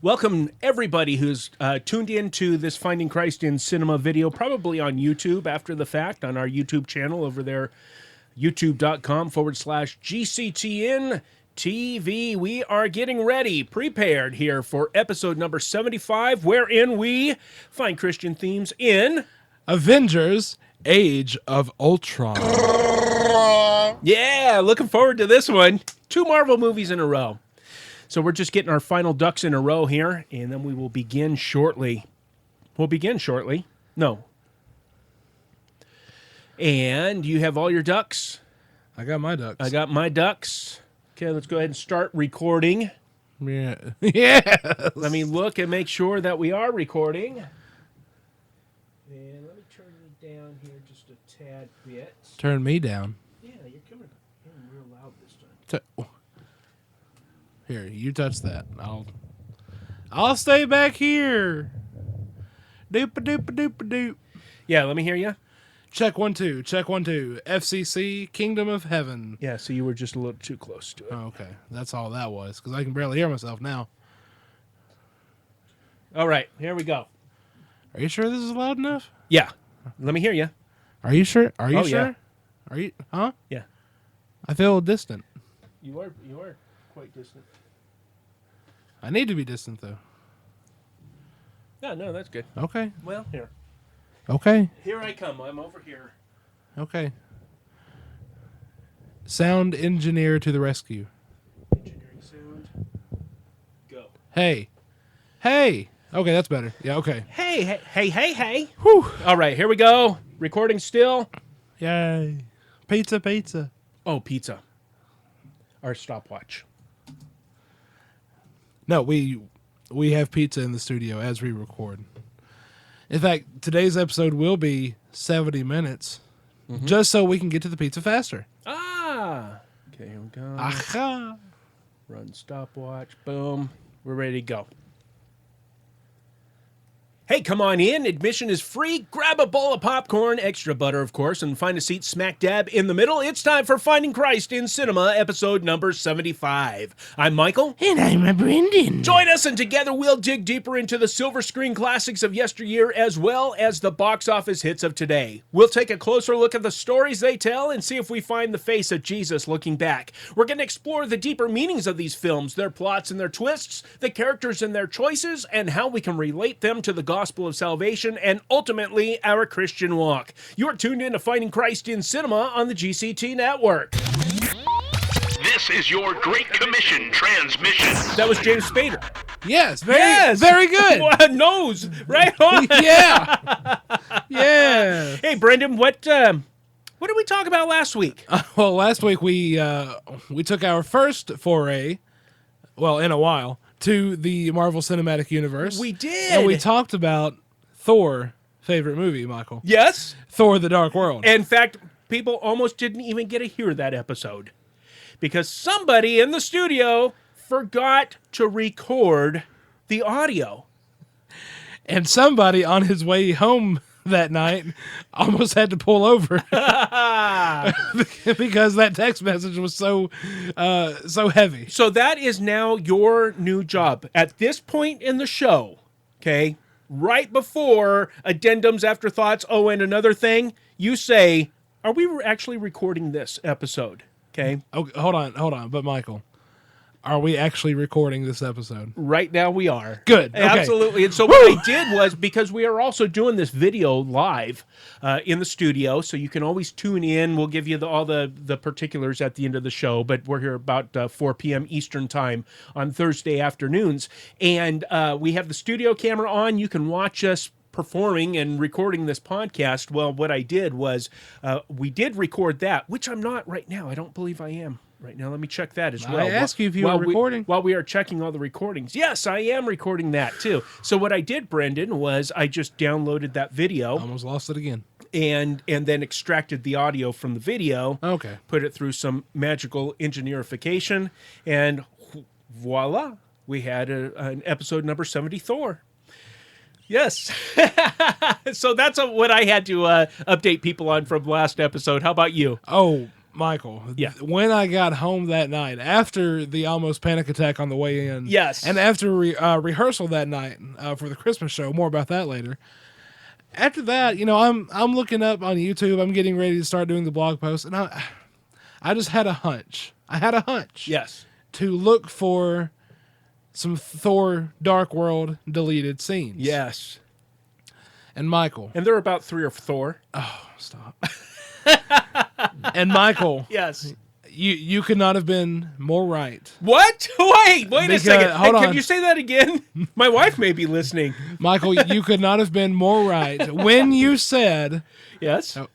Welcome, everybody who's tuned in to this Finding Christ in Cinema video, probably on YouTube after the fact, on our YouTube channel over there, youtube.com/GCTN TV. We are getting ready, prepared here for episode number 75, wherein we find Christian themes in Avengers Age of Ultron. Yeah, looking forward to this one. 2 Marvel movies in a row. So we're just getting our final ducks in a row here, and then we will begin shortly. No. And you have all your ducks? I got my ducks. I got my ducks. Okay, let's go ahead and start recording. Yeah. Yes. Let me look and make sure that we are recording. And let me turn you down here just a tad bit. Turn me down. Yeah, you're coming real loud this time. Here, you touch that. I'll stay back here. Doop-a-doop-a-doop-a-doop. Yeah, let me hear you. Check 1 2. Check 1 2. FCC Kingdom of Heaven. Yeah, so you were just a little too close to it. Oh, okay, that's all that was because I can barely hear myself now. All right, here we go. Are you sure this is loud enough? Yeah, let me hear you. Are you sure? Are you Oh, sure? yeah. Are you? Huh? Yeah. I feel distant. You are quite distant. I need to be distant though. No, that's good. Okay. Well, here. Okay. Here I come. I'm over here. Okay. Sound engineer to the rescue. Engineering sound. Go. Hey. Hey. Okay, that's better. Yeah, okay. Hey. Whew. All right, here we go. Recording still. Yay. Pizza. Oh, pizza. Our stopwatch. No, we have pizza in the studio as we record. In fact, today's episode will be 70 minutes just so we can get to the pizza faster. Ah. Okay, here we go. Aha. Run stopwatch. Boom. We're ready to go. Hey, come on in. Admission is free. Grab a bowl of popcorn, extra butter, of course, and find a seat smack dab in the middle. It's time for Finding Christ in Cinema, episode number 75. I'm Michael. And I'm Brendan. Join us, and together we'll dig deeper into the silver screen classics of yesteryear as well as the box office hits of today. We'll take a closer look at the stories they tell and see if we find the face of Jesus looking back. We're going to explore the deeper meanings of these films, their plots and their twists, the characters and their choices, and how we can relate them to the gospel of salvation and ultimately our Christian walk. You're tuned in to Finding Christ in Cinema on the GCT network. This is your Great Commission transmission. That was James Spader. Yes, very good. Nose, right on. Yeah. Yeah. Hey, Brendan, what did we talk about last week? Well, last week we took our first foray, well, in a while, to the Marvel Cinematic Universe. We did. And we talked about Thor, favorite movie, Michael. Yes. Thor: The Dark World. In fact, people almost didn't even get to hear that episode because somebody in the studio forgot to record the audio. And somebody on his way home that night almost had to pull over because that text message was so heavy. So that is now your new job. At this point in the show, okay, right before addendums, afterthoughts, oh, and another thing, you say, are we actually recording this episode? Okay. Okay, hold on. But Michael, are we actually recording this episode? Right now we are. Good. Okay. Absolutely. And so what I did was, because we are also doing this video live in the studio, so you can always tune in. We'll give you all the particulars at the end of the show, but we're here about 4 p.m. Eastern time on Thursday afternoons. And we have the studio camera on. You can watch us performing and recording this podcast. Well, what I did was we did record that, which I'm not right now. I don't believe I am. Right now, let me check that as well. I asked you if you were recording. While we are checking all the recordings. Yes, I am recording that too. So what I did, Brendan, was I just downloaded that video. Almost lost it again. And then extracted the audio from the video. Okay. Put it through some magical engineerification. And voila, we had an episode number 70 Thor. Yes. So that's what I had to update people on from last episode. How about you? Oh, Michael, Yeah. when I got home that night, after the almost panic attack on the way in, Yes. and after rehearsal that night for the Christmas show, more about that later. After that, I'm looking up on YouTube. I'm getting ready to start doing the blog post, and I just had a hunch. I had a hunch. Yes. To look for some Thor Dark World deleted scenes. Yes. And Michael. And there are about 3 of Thor. Oh, stop. And Michael. Yes. You could not have been more right. What? Wait a second. Hold on. Can you say that again? My wife may be listening. Michael, you could not have been more right when you said. Yes. Oh,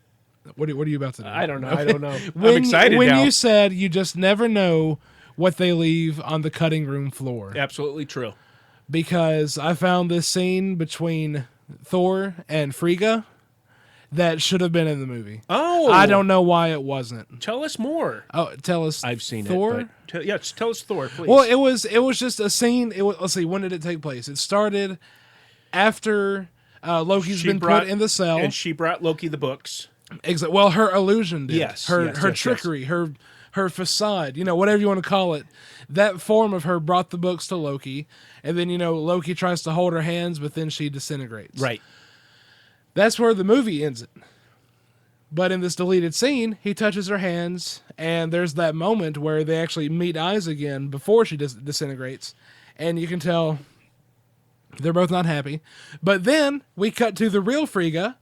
what are you about to do? I don't know. I don't know. I'm When excited now. you said you just never know what they leave on the cutting room floor. Absolutely true. Because I found this scene between Thor and Frigga that should have been in the movie. Oh. I don't know why it wasn't. Tell us more. Oh, tell us. I've seen Thor? it. But tell us Thor, please. Well, it was just a scene. Let's see, when did it take place? It started after Loki's been put in the cell, and she brought Loki the books. Exactly. Well, her illusion did. Yes. Her trickery, her facade, whatever you want to call it. That form of her brought the books to Loki, and then Loki tries to hold her hands, but then she disintegrates. Right. That's where the movie ends it. But in this deleted scene, he touches her hands, and there's that moment where they actually meet eyes again before she disintegrates, and you can tell they're both not happy. But then we cut to the real Frigga.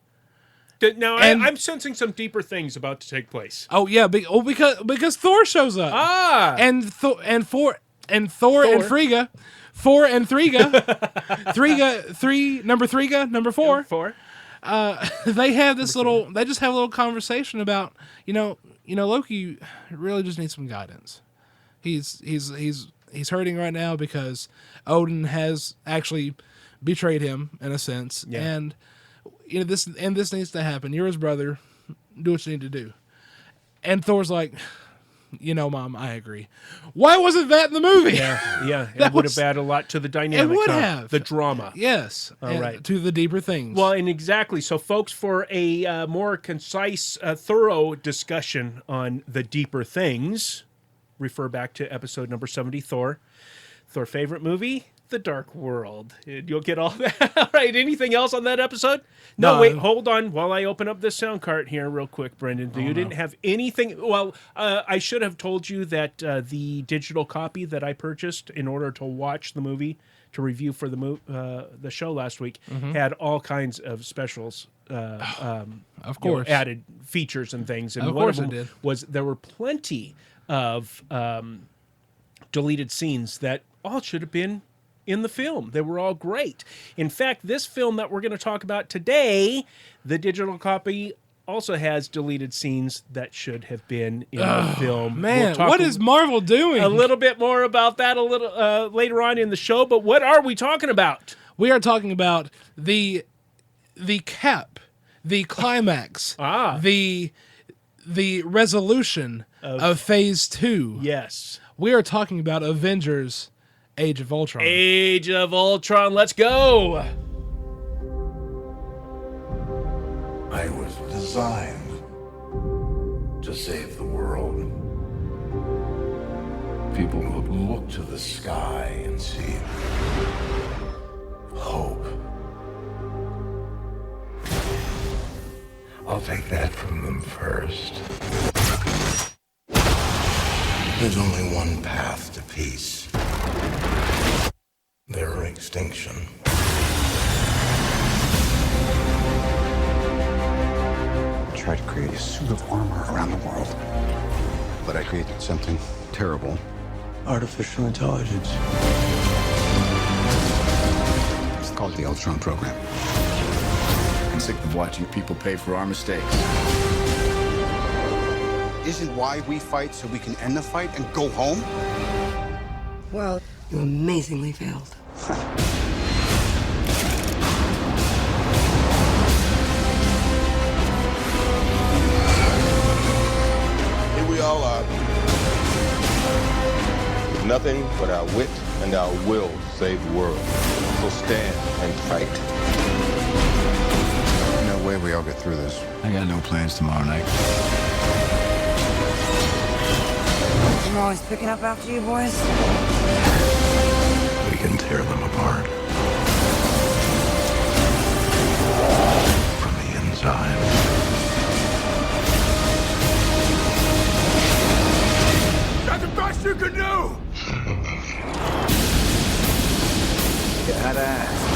Now, I'm sensing some deeper things about to take place. Oh yeah, because Thor shows up. Ah, and Thor and Frigga, number 4. 4. They have this they just have a little conversation about Loki really just needs some guidance. He's hurting right now because Odin has actually betrayed him in a sense, and this needs to happen. You're his brother. Do what you need to do. And Thor's like, Mom, I agree. Why wasn't that in the movie? Yeah. It would have added a lot to the dynamic. It would have. The drama. Yes. Right. To the deeper things. Well, and exactly. So, folks, for a more concise, thorough discussion on the deeper things, refer back to episode number 70, Thor. Thor favorite movie? The Dark World. You'll get all that. All right. Anything else on that episode? No, wait. Hold on while I open up this sound cart here real quick, Brendan. You didn't have anything. Well, I should have told you that the digital copy that I purchased in order to watch the movie, to review for the show last week, had all kinds of specials. Of course. Added features and things. And of one course of them it did. was there were plenty of deleted scenes that all should have been in the film. They were all great. In fact, this film that we're going to talk about today, the digital copy also has deleted scenes that should have been in the film. Man, what is Marvel doing? A little bit more about that a little later on in the show, but what are we talking about? We are talking about the cap, the climax, the resolution of Phase 2. Yes. We are talking about Avengers Age of Ultron. Age of Ultron. Let's go. I was designed to save the world. People would look to the sky and see hope. I'll take that from them first. There's only one path to peace. Their extinction. I tried to create a suit of armor around the world, but I created something terrible. Artificial intelligence. It's called the Ultron program. I'm sick of watching people pay for our mistakes. Isn't why we fight so we can end the fight and go home? Well, you amazingly failed. Here we all are. With nothing but our wit and our will to save the world. So stand and fight. No way we all get through this. I got no plans tomorrow night. I'm always picking up after you boys. We can tear them apart. From the inside. That's the best you can do! Get ass.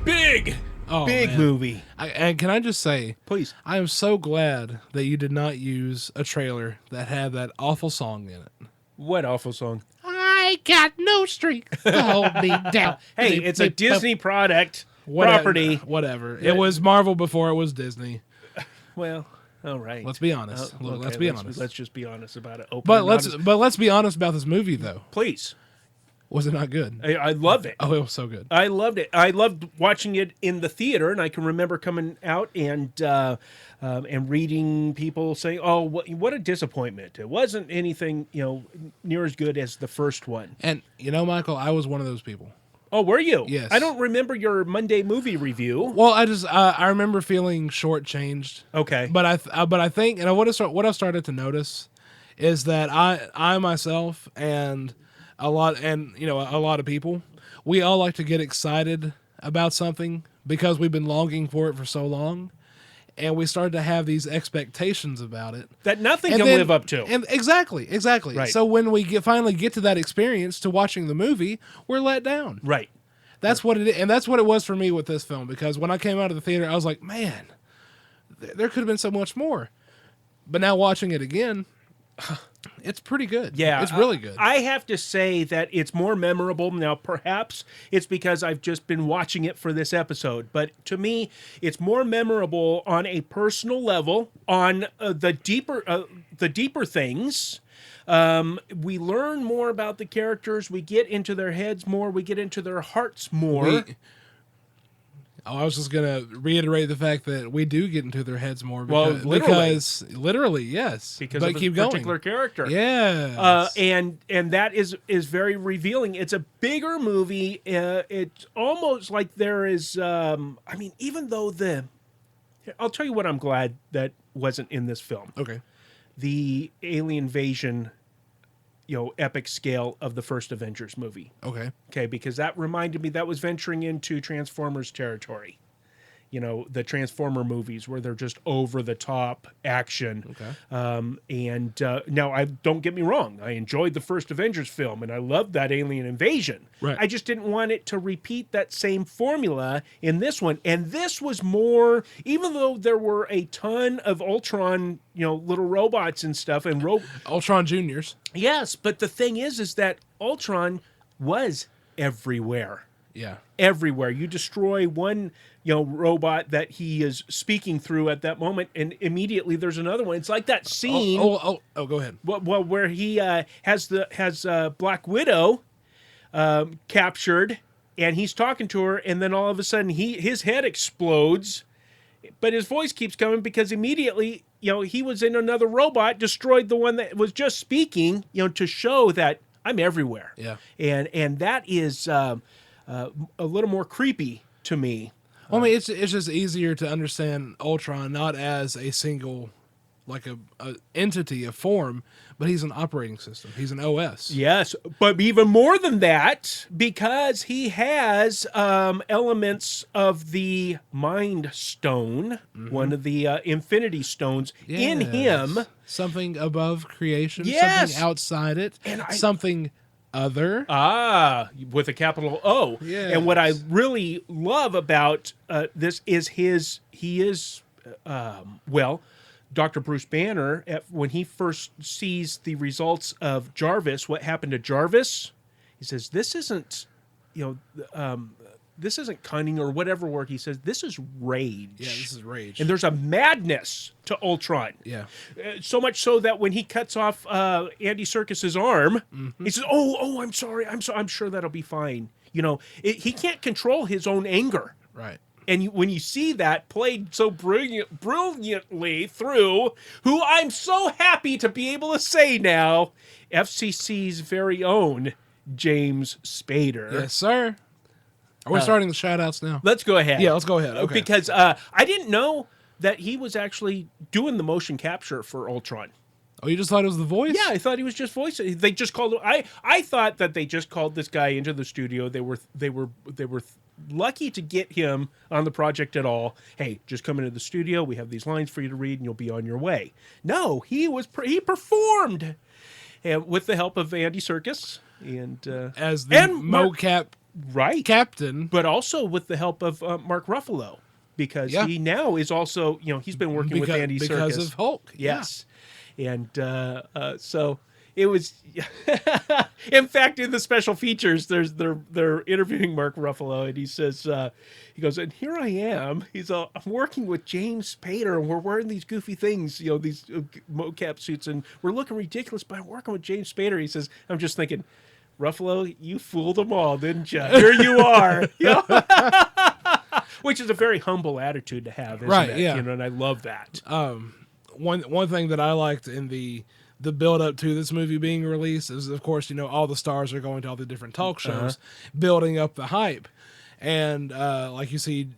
Big man. movie. And can I just say, Please. I am so glad that you did not use a trailer that had that awful song in it. What awful song. I got no strength to hold me down. Hey, it's a Disney product, property. Whatever. It was Marvel before it was Disney. Well, all right. Let's be honest. Okay, Let's be honest. Let's just be honest about it. Open But and let's honest. be honest about this movie though. Please. Was it not good? I loved it. Oh, it was so good. I loved it. I loved watching it in the theater, and I can remember coming out and reading people saying, "Oh, what a disappointment! It wasn't anything, near as good as the first one." And Michael, I was one of those people. Oh, were you? Yes. I don't remember your Monday movie review. Well, I remember feeling shortchanged. Okay. But I think, and what I've started to notice is that I myself and a lot of people, we all like to get excited about something because we've been longing for it for so long, and we started to have these expectations about it That nothing and can then- live up to. And exactly. Right. So when we finally get to that experience to watching the movie, we're let down. Right. That's what it is, and that's what it was for me with this film. Because when I came out of the theater, I was like, man, there could have been so much more. But now watching it again, it's pretty good. Yeah, it's really good. I have to say that it's more memorable now. Perhaps it's because I've just been watching it for this episode, but to me, it's more memorable on a personal level, on the deeper things. We learn more about the characters. We get into their heads more. We get into their hearts more. I was just gonna reiterate the fact that we do get into their heads more. Well, Because literally, yes. because but of keep a going. particular character. Yeah. And that is very revealing. It's a bigger movie. It's almost like there is. Even though I'll tell you what I'm glad that wasn't in this film. Okay. The alien invasion, epic scale of the first Avengers movie. Okay. Okay, because that reminded me that was venturing into Transformers territory. The Transformer movies where they're just over the top action. Okay. Now, don't get me wrong, I enjoyed the first Avengers film and I loved that alien invasion. Right. I just didn't want it to repeat that same formula in this one. And this was more, even though there were a ton of Ultron, little robots and stuff and Ultron Juniors. yes, but the thing is that Ultron was everywhere. Yeah. Everywhere. You destroy one, robot that he is speaking through at that moment, and immediately there's another one. It's like that scene. Oh, go ahead. Well, where he has Black Widow captured, and he's talking to her, and then all of a sudden his head explodes, but his voice keeps coming because immediately he was in another robot, destroyed the one that was just speaking, to show that I'm everywhere. Yeah. And that is a little more creepy to me. Well, I mean, it's just easier to understand Ultron not as a single, like a entity, a form, but he's an operating system. He's an OS. Yes, but even more than that, because he has elements of the Mind Stone, one of the Infinity Stones, in him. Yes. Something above creation. Yes. Something outside it. And something other. With a capital O. Yes. And what I really love about this is Dr. Bruce Banner, when he first sees the results of Jarvis, what happened to Jarvis, he says, this isn't cunning or whatever word he says. This is rage. Yeah, this is rage. And there's a madness to Ultron. Yeah. So much so that when he cuts off Andy Serkis's arm, he says, "Oh, I'm sorry. I'm sure that'll be fine." He can't control his own anger. Right. And when you see that played so brilliantly through, who I'm so happy to be able to say now, FCC's very own James Spader. Yes, sir. Are we starting the shout outs now? Let's go ahead. Yeah, let's go ahead. Okay. Because I didn't know that he was actually doing the motion capture for Ultron. Oh, you just thought it was the voice? Yeah, I thought he was just voicing. They just called. I thought that they just called this guy into the studio. They were lucky to get him on the project at all. Hey, just come into the studio. We have these lines for you to read, and you'll be on your way. No, he performed, and with the help of Andy Serkis and As the mocap captain. but also with the help of Mark Ruffalo, because he now is also he's been working with Andy Serkis because of Hulk. Yes. And so it was. In fact, in the special features, they're interviewing Mark Ruffalo, and he says, he goes, and here I am. I'm working with James Spader, and we're wearing these goofy things, these mocap suits, and we're looking ridiculous. But I'm working with James Spader. He says, I'm just thinking, Ruffalo, you fooled them all, didn't you? Here you are. Which is a very humble attitude to have, isn't it? Yeah. And I love that. One thing that I liked in the build up to this movie being released is, of course, all the stars are going to all the different talk shows, building up the hype. And like you see,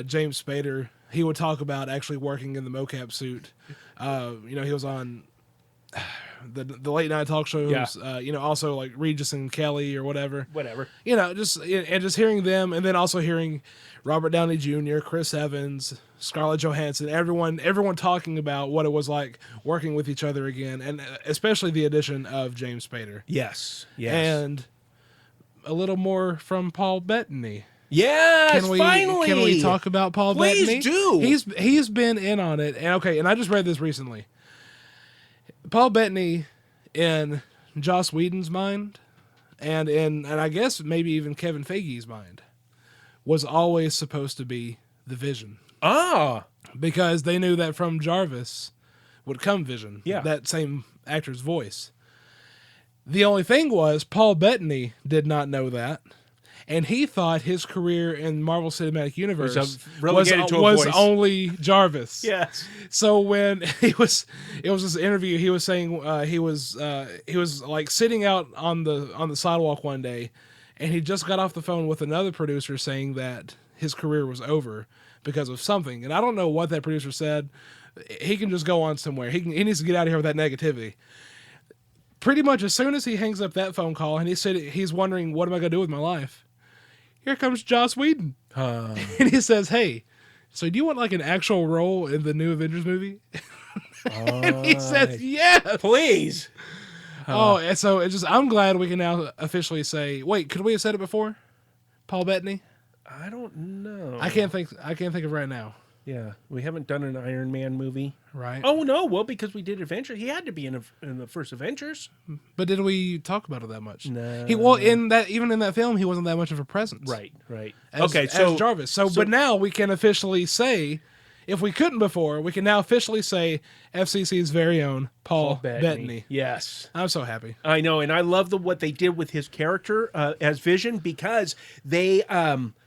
James Spader, he would talk about actually working in the mocap suit. He was on the late night talk shows. Also like Regis and Kelly or whatever. Just hearing them, and then also hearing Robert Downey Jr., Chris Evans, Scarlett Johansson, everyone talking about what it was like working with each other again, and especially the addition of James Spader. Yes. And a little more from Paul Bettany. Yes, finally. Can we talk about Paul Bettany? Please do. He's been in on it. And I just read this recently. Paul Bettany, in Joss Whedon's mind, and I guess maybe even Kevin Feige's mind, was always supposed to be the Vision. Because they knew that from Jarvis would come Vision. Yeah. That same actor's voice. The only thing was, Paul Bettany did not know that. And he thought his career in Marvel Cinematic Universe was only Jarvis. Yes. So when it was this interview, he was saying he was like sitting out on the sidewalk one day, and he just got off the phone with another producer saying that his career was over because of something. And I don't know what that producer said. He can just go on somewhere. He needs to get out of here with that negativity. Pretty much as soon as he hangs up that phone call, and he said he's wondering, what am I going to do with my life? Here comes Joss Whedon. And he says, hey, so do you want like an actual role in the new Avengers movie? And he says, yes. Please. And so I'm glad we can now officially say, wait, could we have said it before? Paul Bettany? I don't know. I can't think of right now. Yeah, we haven't done an Iron Man movie. Right. Oh, no, well, because we did Avengers. He had to be in the first Avengers. But did we talk about it that much? No. Even in that film, he wasn't that much of a presence. Right. As Jarvis. But now we can officially say, if we couldn't before, we can now officially say FCC's very own Paul Bettany. Yes. I'm so happy. I know, and I love what they did with his character as Vision, because they,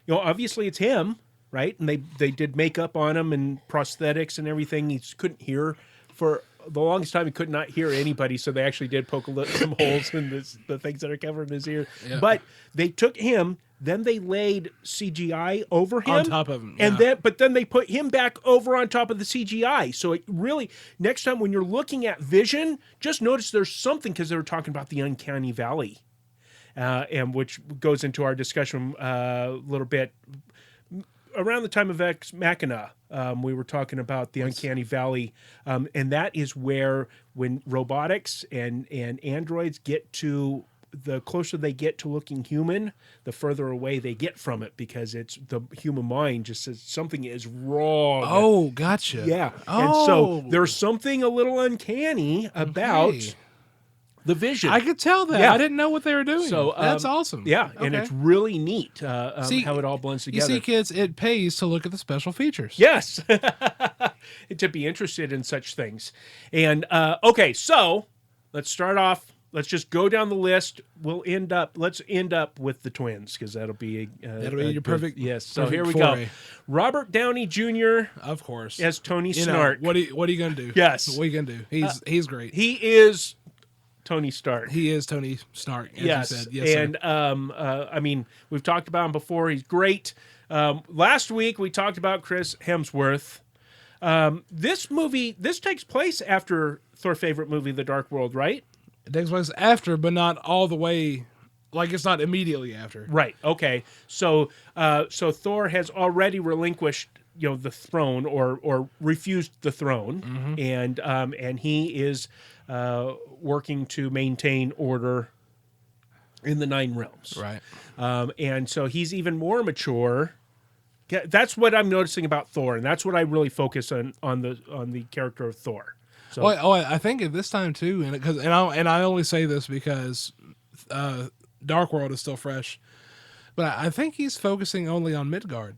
obviously it's him, right? And they did makeup on him and prosthetics and everything. He couldn't hear for the longest time. He could not hear anybody, so they actually did poke some holes in the things that are covered in his ear. Yeah. But they took him, then they laid CGI over him. On top of him. And then they put him back over on top of the CGI. So it really, next time when you're looking at Vision, just notice there's something, because they were talking about the uncanny valley, and which goes into our discussion a little bit. Around the time of Ex Machina, we were talking about the uncanny valley, and that is where, when robotics and androids get to, the closer they get to looking human, the further away they get from it, because it's the human mind just says something is wrong. Oh, gotcha. Yeah. And so there's something a little uncanny about the Vision. I could tell that. Yeah. I didn't know what they were doing. So that's awesome. Yeah, and it's really neat how it all blends together. You see, kids, it pays to look at the special features. Yes. To be interested in such things. And, okay, so let's start off. Let's just go down the list. Let's end up with the twins, because that'll be your perfect. Yes. So perfect here we foray. go. Robert Downey Jr. of course, as Tony Stark. What are you gonna do? Yes. What are you gonna do? He's great. He is Tony Stark. He is Tony Stark, as Yes, you said. Yes, sir. and I mean, we've talked about him before. He's great. Last week we talked about Chris Hemsworth. This takes place after Thor's favorite movie, The Dark World, right? It takes place after, but not all the way. Like, it's not immediately after. Right. Okay. So Thor has already relinquished, the throne or refused the throne, and he is working to maintain order in the Nine Realms. Right. And so he's even more mature. That's what I'm noticing about Thor, and that's what I really focus on the character of Thor. So I think at this time too, and I only say this because Dark World is still fresh, but I think he's focusing only on Midgard,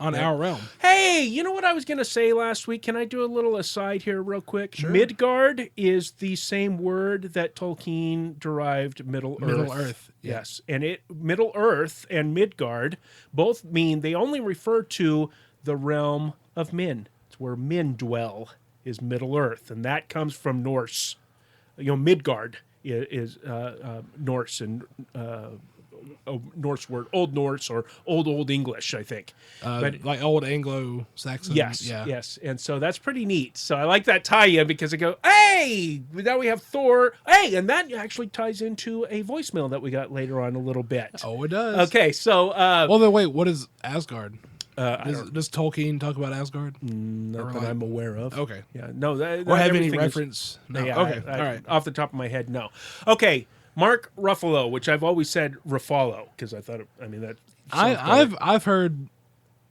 on our realm. Hey, you know what I was going to say last week? Can I do a little aside here real quick? Sure. Midgard is the same word that Tolkien derived Middle Earth. Middle Earth. Yes. And Middle Earth and Midgard both mean they only refer to the realm of men. It's where men dwell is Middle Earth. And that comes from Norse. Midgard is Norse and Norse word, Old Norse or Old English, I think. But like old Anglo-Saxon. Yes. And so that's pretty neat. So I like that tie-in because I go, hey, now we have Thor. Hey, and that actually ties into a voicemail that we got later on a little bit. Oh, it does. Okay, so... well, then wait, what is Asgard? Does Tolkien talk about Asgard? Not that I'm aware of. Okay. Yeah, no. Or have any reference? No. Yeah, Okay, all right. Off the top of my head, no. Okay, Mark Ruffalo, which I've always said Ruffalo, because I thought, that... I've heard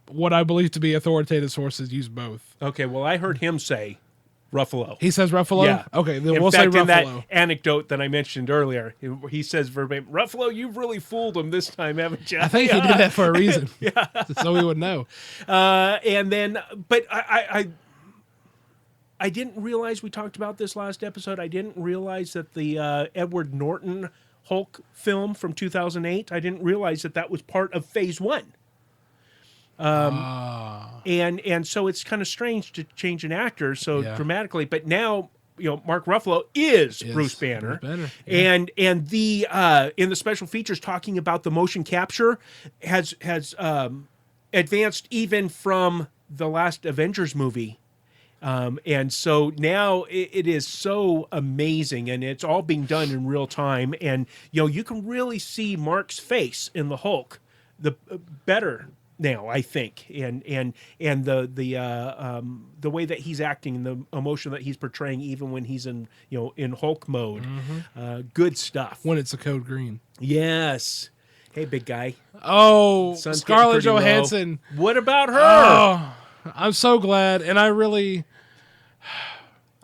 what I believe to be authoritative sources use both. Okay, well, I heard him say Ruffalo. He says Ruffalo? Yeah. Okay, then In we'll fact, say Ruffalo. in that anecdote that I mentioned earlier, he says verbatim, Ruffalo, you've really fooled him this time, haven't you? I think he did that for a reason. So we would know. And then, but I didn't realize, we talked about this last episode, I didn't realize that the Edward Norton Hulk film from 2008, I didn't realize that was part of Phase 1. And so it's kind of strange to change an actor so dramatically, but now Mark Ruffalo is Bruce Banner. Yeah. And the in the special features talking about the motion capture has advanced even from the last Avengers movie. And so now it is so amazing, and it's all being done in real time, and you can really see Mark's face in the Hulk better now, I think, and the way that he's acting, the emotion that he's portraying, even when he's in Hulk mode, good stuff. When it's a code green. Yes. Hey, big guy. Oh, Sun's Scarlett getting pretty low. Johansson. What about her? Oh, I'm so glad, and I really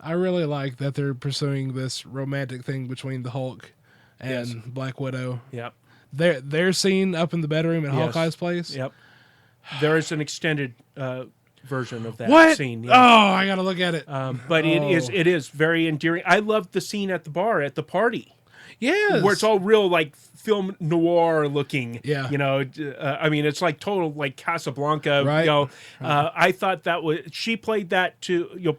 like that they're pursuing this romantic thing between the Hulk and Black Widow. Yep. Their scene up in the bedroom at Hawkeye's place. Yep. There is an extended version of that scene. Yeah. Oh, I gotta look at it. But it is very endearing. I loved the scene at the bar at the party. Yes. Where it's all real like film noir looking. Yeah. It's like total like Casablanca. Right. I thought she played that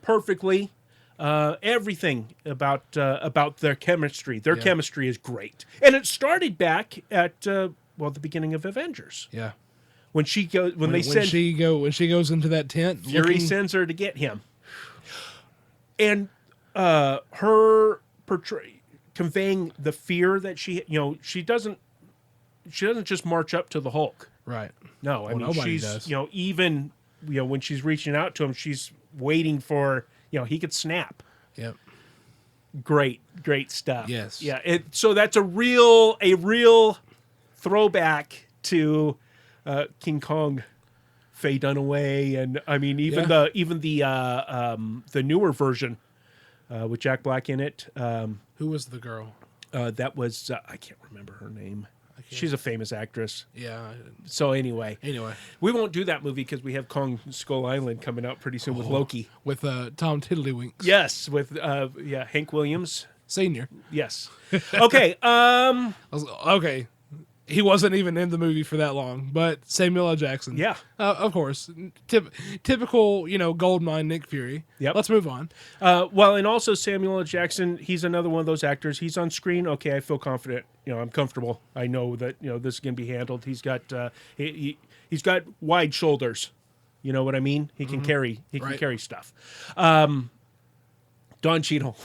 perfectly. Everything about their chemistry. Their chemistry is great, and it started back at the beginning of Avengers. Yeah. When she goes when she goes into that tent, Fury sends her to get him, and her conveying the fear that she doesn't just march up to the Hulk. Right. No, I mean she's does. Even when she's reaching out to him, she's waiting for he could snap. Yep. Great stuff. Yes. Yeah. So that's a real throwback to King Kong, Faye Dunaway, and I mean even the newer version with Jack Black in it. Who was the girl? That was I can't remember her name. She's a famous actress. Yeah. So anyway, we won't do that movie because we have Kong Skull Island coming out pretty soon with Loki. With Tom Tiddlywinks. Yes, with Hank Williams Senior. Yes. Okay. Okay. he wasn't even in the movie for that long. But Samuel L. Jackson, Yeah. of course, typical, Goldmine Nick Fury. Yep. Let's move on. Well, and also Samuel L. Jackson, he's another one of those actors. He's on screen. Okay, I feel confident. I'm comfortable. I know that this can be handled. He's got he's got wide shoulders. You know what I mean? He can carry. He can Right. carry stuff. Don Cheadle.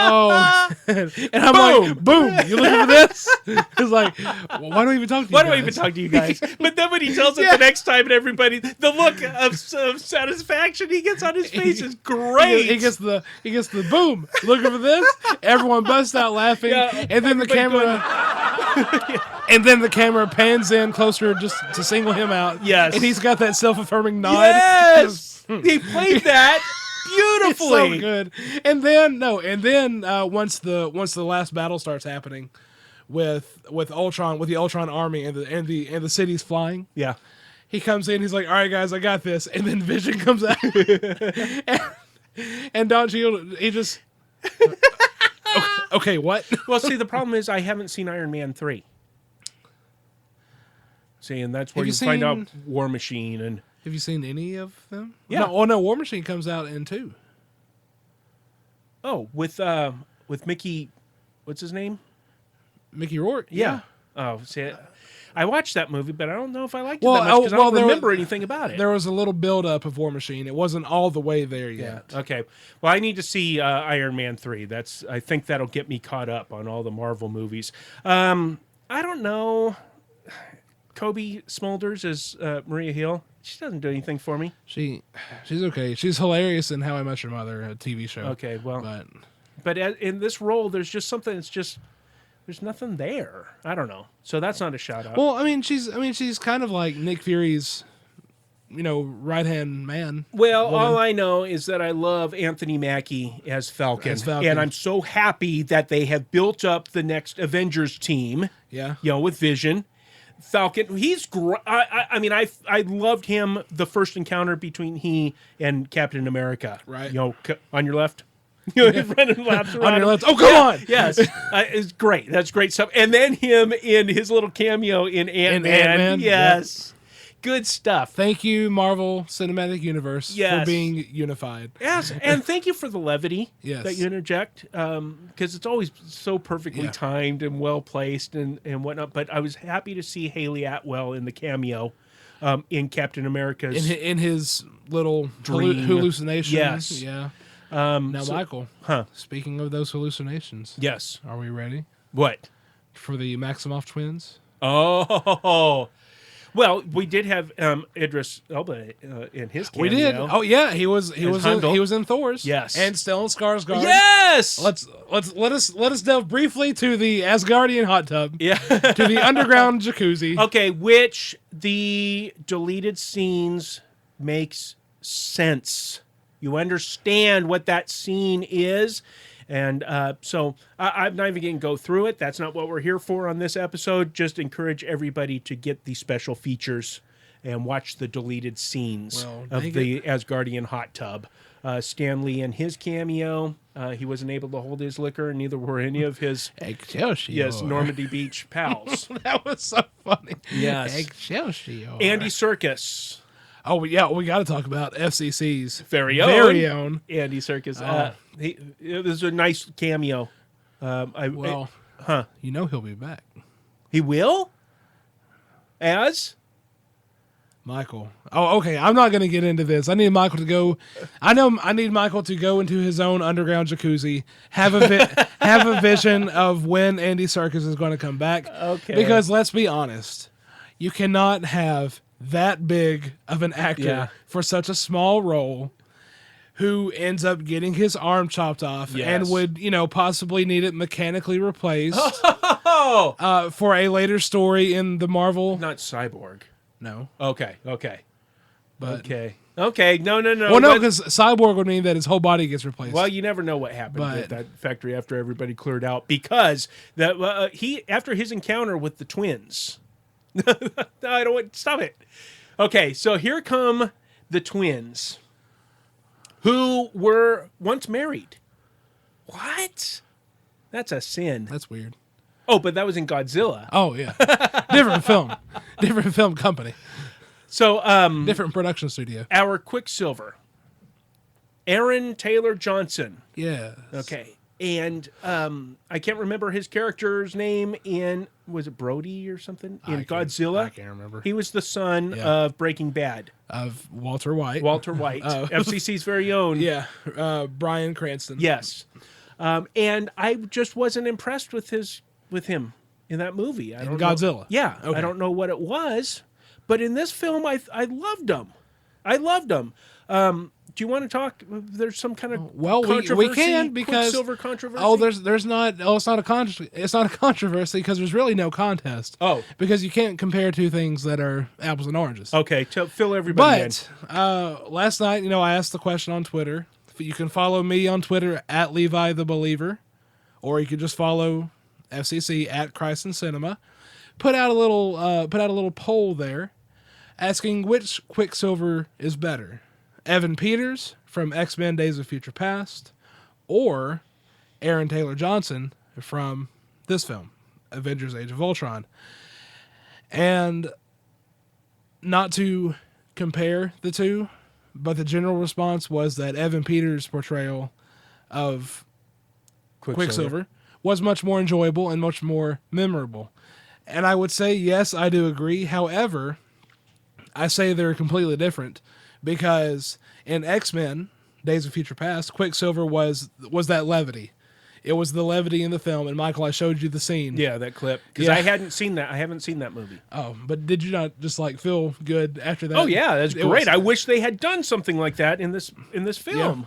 Oh, and I'm like, boom! You looking for this? It's like, well, why do I even talk to you? Why guys? do I even talk to you guys? But then when he tells it the next time, and everybody, the look of satisfaction he gets on his face is great. He gets the boom. Looking for this? Everyone busts out laughing, Yeah, and then the camera, and then the camera pans in closer just to single him out. Yes. and he's got that self-affirming nod. Yes, he played that It's so beautifully. good. And then once the last battle starts happening with Ultron, with the Ultron army and the city's flying. Yeah. He comes in, he's like, all right, guys, I got this. And then Vision comes out. and Don Cheadle, he just, okay, what? Well, see, the problem is I haven't seen Iron Man 3. See, and that's where Have you you find out seen- War Machine and... Have you seen any of them? Yeah. No, War Machine comes out in 2. Oh, with Mickey... What's his name? Mickey Rourke. Yeah. Oh, see, I watched that movie, but I don't know if I liked it Well, that much because I don't there remember was- anything about it. There was a little build-up of War Machine. It wasn't all the way there Yeah. yet. Okay. Well, I need to see Iron Man 3. I think that'll get me caught up on all the Marvel movies. I don't know. Kobe Smulders as Maria Hill. She doesn't do anything for me. She's okay. She's hilarious in How I Met Your Mother, a TV show. Okay. Well, But but in this role, there's just something. It's just there's nothing there. I don't know. So that's not a shout out. well, she's kind of like Nick Fury's, right-hand man. Well, woman. all I know is that I love Anthony Mackie as Falcon. As Falcon. And I'm so happy that they have built up the next Avengers team, Yeah. with Vision. Falcon, he's great. I mean, I loved him the first encounter between he and Captain America. Right. On your left. He's running laps around. On your him. left. Oh, come on! Yes, it's great. That's great stuff. And then him in his little cameo in Ant-Man. Ant-Man, Yes. Good stuff. Thank you, Marvel Cinematic Universe, Yes. for being unified. Yes, and thank you for the levity Yes. that you interject, because it's always so perfectly Yeah. timed and well placed and whatnot. But I was happy to see Haley Atwell in the cameo in Captain America's. In his little Dream. hallucinations. Yes. Yeah. Now, Michael. Huh. Speaking of those hallucinations, Yes. are we ready What? for the Maximoff twins? Oh. Well, we did have Idris Elba in his cameo. We did. Oh yeah, he was Heimdall. he was in Thor's. Yes. And Stellan Skarsgård. Yes. Let us delve briefly to the Asgardian hot tub. Yeah. To the underground jacuzzi. Okay, which the deleted scenes makes sense. You understand what that scene is. And so I'm not even going to go through it. That's not what we're here for on this episode. Just encourage everybody to get the special features and watch the deleted scenes Well, of dang the Asgardian hot tub. Stan Lee in his cameo, he wasn't able to hold his liquor, and neither were any of his Excelsior. Normandy Beach pals. That was so funny. Yes. Excelsior. Andy Serkis. Oh yeah, we got to talk about FCC's Very own Andy Serkis. It was a nice cameo. He'll be back. He will? As? Michael. Oh, okay. I'm not going to get into this. I need Michael to go. I need Michael to go into his own underground jacuzzi, have a vision of when Andy Serkis is going to come back. Okay. Because let's be honest, you cannot have that big of an actor for such a small role who ends up getting his arm chopped off and would, possibly need it mechanically replaced for a later story in the Marvel. Not Cyborg. No. Okay. But, Okay. No. Well, no, because Cyborg would mean that his whole body gets replaced. Well, you never know what happened But- at that factory after everybody cleared out because he after his encounter with the twins. No, I don't want. Stop it. Okay, so here come the twins, who were once married. What? That's a sin. That's weird. Oh, but that was in Godzilla. Oh yeah, different film company, So, different production studio. our Quicksilver, Aaron Taylor Johnson. Yeah. Okay. And I can't remember his character's name in, was it Brody or something? In Godzilla? I can't remember. He was the son Yeah. of Breaking Bad. Of Walter White. Walter White, FCC's very own. Yeah. Bryan Cranston. Yes. And I just wasn't impressed with him in that movie. I In don't Godzilla? Know. Yeah. Okay. I don't know what it was, but in this film, I loved him. I loved him. Do you want to talk? There's some kind of controversy, we can because Quicksilver controversy. there's not. Oh, it's not a controversy because there's really no contest. Oh. Because you can't compare two things that are apples and oranges. Okay, fill everybody in. But last night, I asked the question on Twitter. You can follow me on Twitter at Levi the Believer, or you can just follow FCC at Christ and Cinema. Put out a little poll there, asking which Quicksilver is better, Evan Peters from X-Men: Days of Future Past, or Aaron Taylor Johnson from this film, Avengers: Age of Ultron. And not to compare the two, but the general response was that Evan Peters' portrayal of Quicksilver was much more enjoyable and much more memorable. And I would say, yes, I do agree. However, I say they're completely different because in X-Men, Days of Future Past, Quicksilver was that levity. It was the levity in the film. And Michael, I showed you the scene. Yeah, that clip. Because Yeah. I haven't seen that. I haven't seen that movie. Oh, but did you not just feel good after that? Oh yeah, that's It great. was- I wish they had done something like that in this film.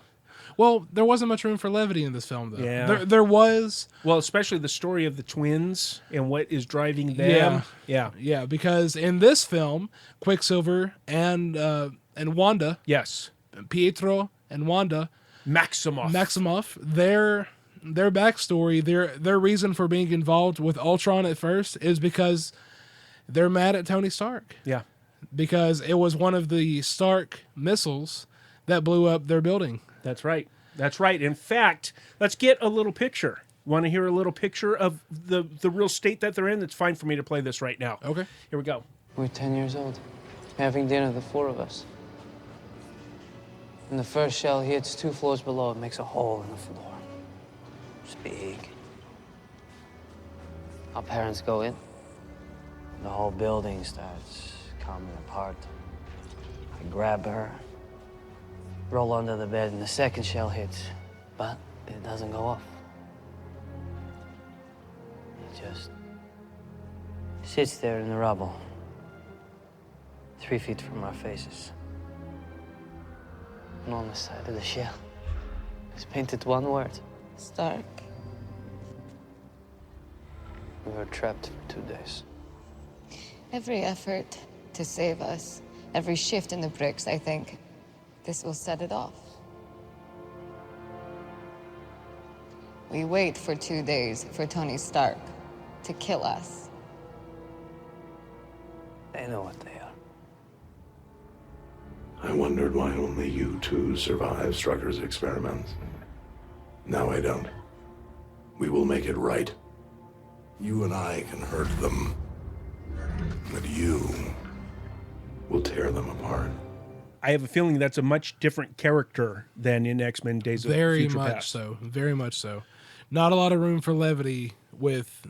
Well, there wasn't much room for levity in this film, though. Yeah. There was. Well, especially the story of the twins and what is driving them. Yeah. Yeah, because in this film, Quicksilver and Wanda, Yes. Pietro and Wanda, Maximoff. their backstory, their reason for being involved with Ultron at first is because they're mad at Tony Stark. Yeah. Because it was one of the Stark missiles that blew up their building. That's right. That's right. In fact, let's get a little picture. Want to hear a little picture of the real state that they're in? It's fine for me to play this right now. Okay. Here we go. We're 10 years old, having dinner, the four of us. And the first shell hits 2 floors below. It makes a hole in the floor. It's big. Our parents go in. The whole building starts coming apart. I grab her, roll under the bed, and the second shell hits, but it doesn't go off. It just sits there in the rubble, 3 feet from our faces. And on the side of the shell is painted one word: Stark. We were trapped for 2 days. Every effort to save us, every shift in the bricks, I think this will set it off. We wait for 2 days for Tony Stark to kill us. They know what they are. I wondered why only you two survived Strucker's experiments. Now I don't. We will make it right. You and I can hurt them, but you will tear them apart. I have a feeling that's a much different character than in X-Men: Days of Very Future much Past. so. Very much so. Not a lot of room for levity with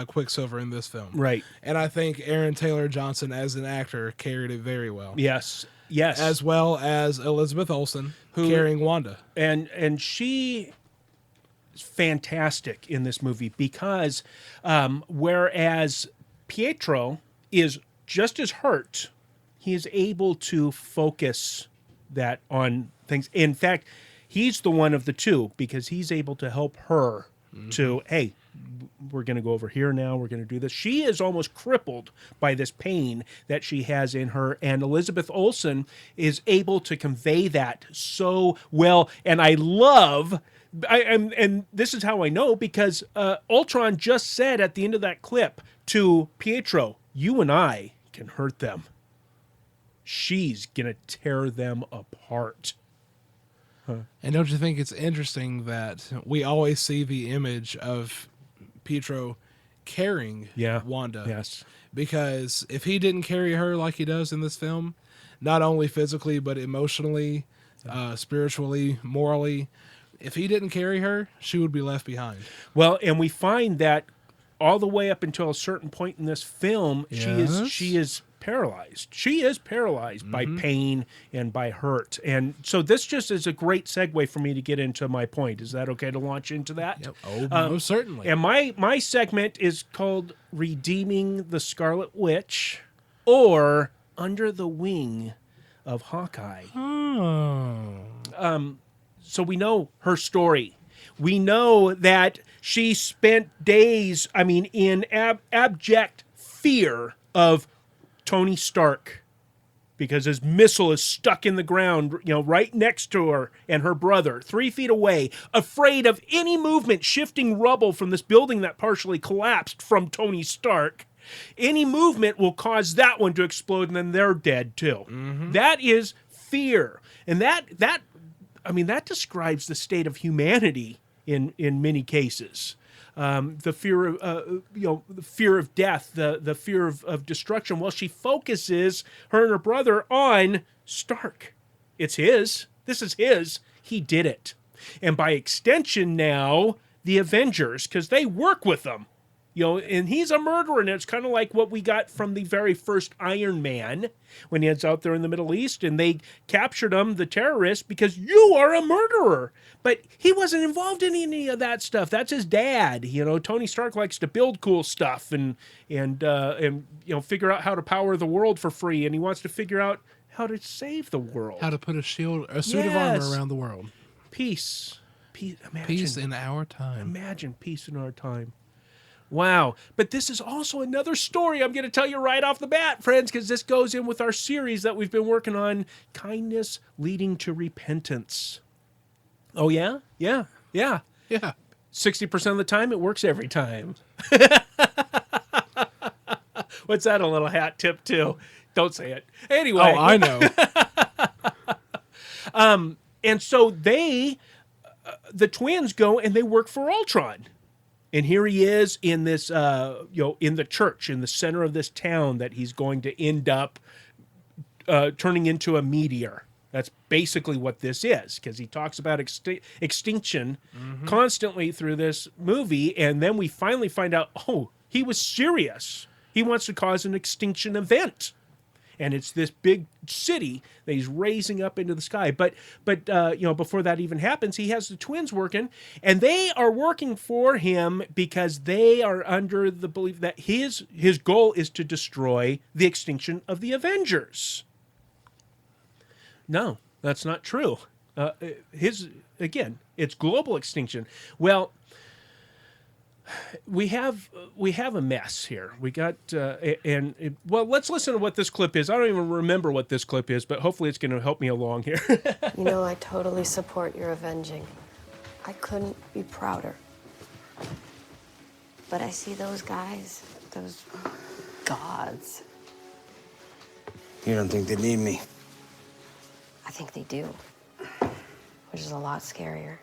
Quicksilver in this film. Right. And I think Aaron Taylor Johnson, as an actor, carried it very well. Yes. Yes. As well as Elizabeth Olsen, carrying Wanda. And she is fantastic in this movie because whereas Pietro is just as hurt, he is able to focus that on things. In fact, he's the one of the two because he's able to help her to, hey, we're going to go over here now. We're going to do this. She is almost crippled by this pain that she has in her. And Elizabeth Olsen is able to convey that so well. And I love, and this is how I know, because Ultron just said at the end of that clip to Pietro, you and I can hurt them. She's going to tear them apart. And don't you think it's interesting that we always see the image of Pietro carrying Wanda. Yes. Because if he didn't carry her like he does in this film, not only physically, but emotionally, spiritually, morally, if he didn't carry her, she would be left behind. Well, and we find that all the way up until a certain point in this film, she is paralyzed. She is paralyzed by pain and by hurt. And so this just is a great segue for me to get into my point. Is that okay to launch into that? Yep. Oh, most certainly. And my segment is called Redeeming the Scarlet Witch, or Under the Wing of Hawkeye. So we know her story. We know that she spent days, in abject fear of Tony Stark, because his missile is stuck in the ground, right next to her and her brother, 3 feet away, afraid of any movement shifting rubble from this building that partially collapsed from Tony Stark. Any movement will cause that one to explode, and then they're dead too. That is fear, and that describes the state of humanity in many cases. The fear of the fear of death, the fear of destruction. Well, she focuses, her and her brother, on Stark. It's his. This is his. He did it, and by extension now the Avengers, because they work with them. And he's a murderer, and it's kind of like what we got from the very first Iron Man when he was out there in the Middle East, and they captured him, the terrorist, because you are a murderer. But he wasn't involved in any of that stuff. That's his dad. Tony Stark likes to build cool stuff and figure out how to power the world for free, and he wants to figure out how to save the world, how to put a suit of armor around the world. Peace. Imagine, peace in our time. Imagine peace in our time. Wow. But this is also another story I'm going to tell you right off the bat, friends, because this goes in with our series that we've been working on, Kindness Leading to Repentance. Oh, yeah? Yeah. 60% of the time, it works every time. What's that, a little hat tip, too? Don't say it. Anyway. Oh, I know. And so the twins go and they work for Ultron. And here he is in this, in the church, in the center of this town that he's going to end up turning into a meteor. That's basically what this is, because he talks about extinction constantly through this movie. And then we finally find out, he was serious. He wants to cause an extinction event. And it's this big city that he's raising up into the sky. But before that even happens, he has the twins working, and they are working for him because they are under the belief that his goal is to destroy the extinction of the Avengers. No, that's not true. It's global extinction. Well, we have a mess here. We got let's listen to what this clip is. I don't even remember what this clip is, but hopefully it's going to help me along here. I totally support your avenging. I couldn't be prouder. But I see those guys, those gods. You don't think they need me? I think they do, which is a lot scarier.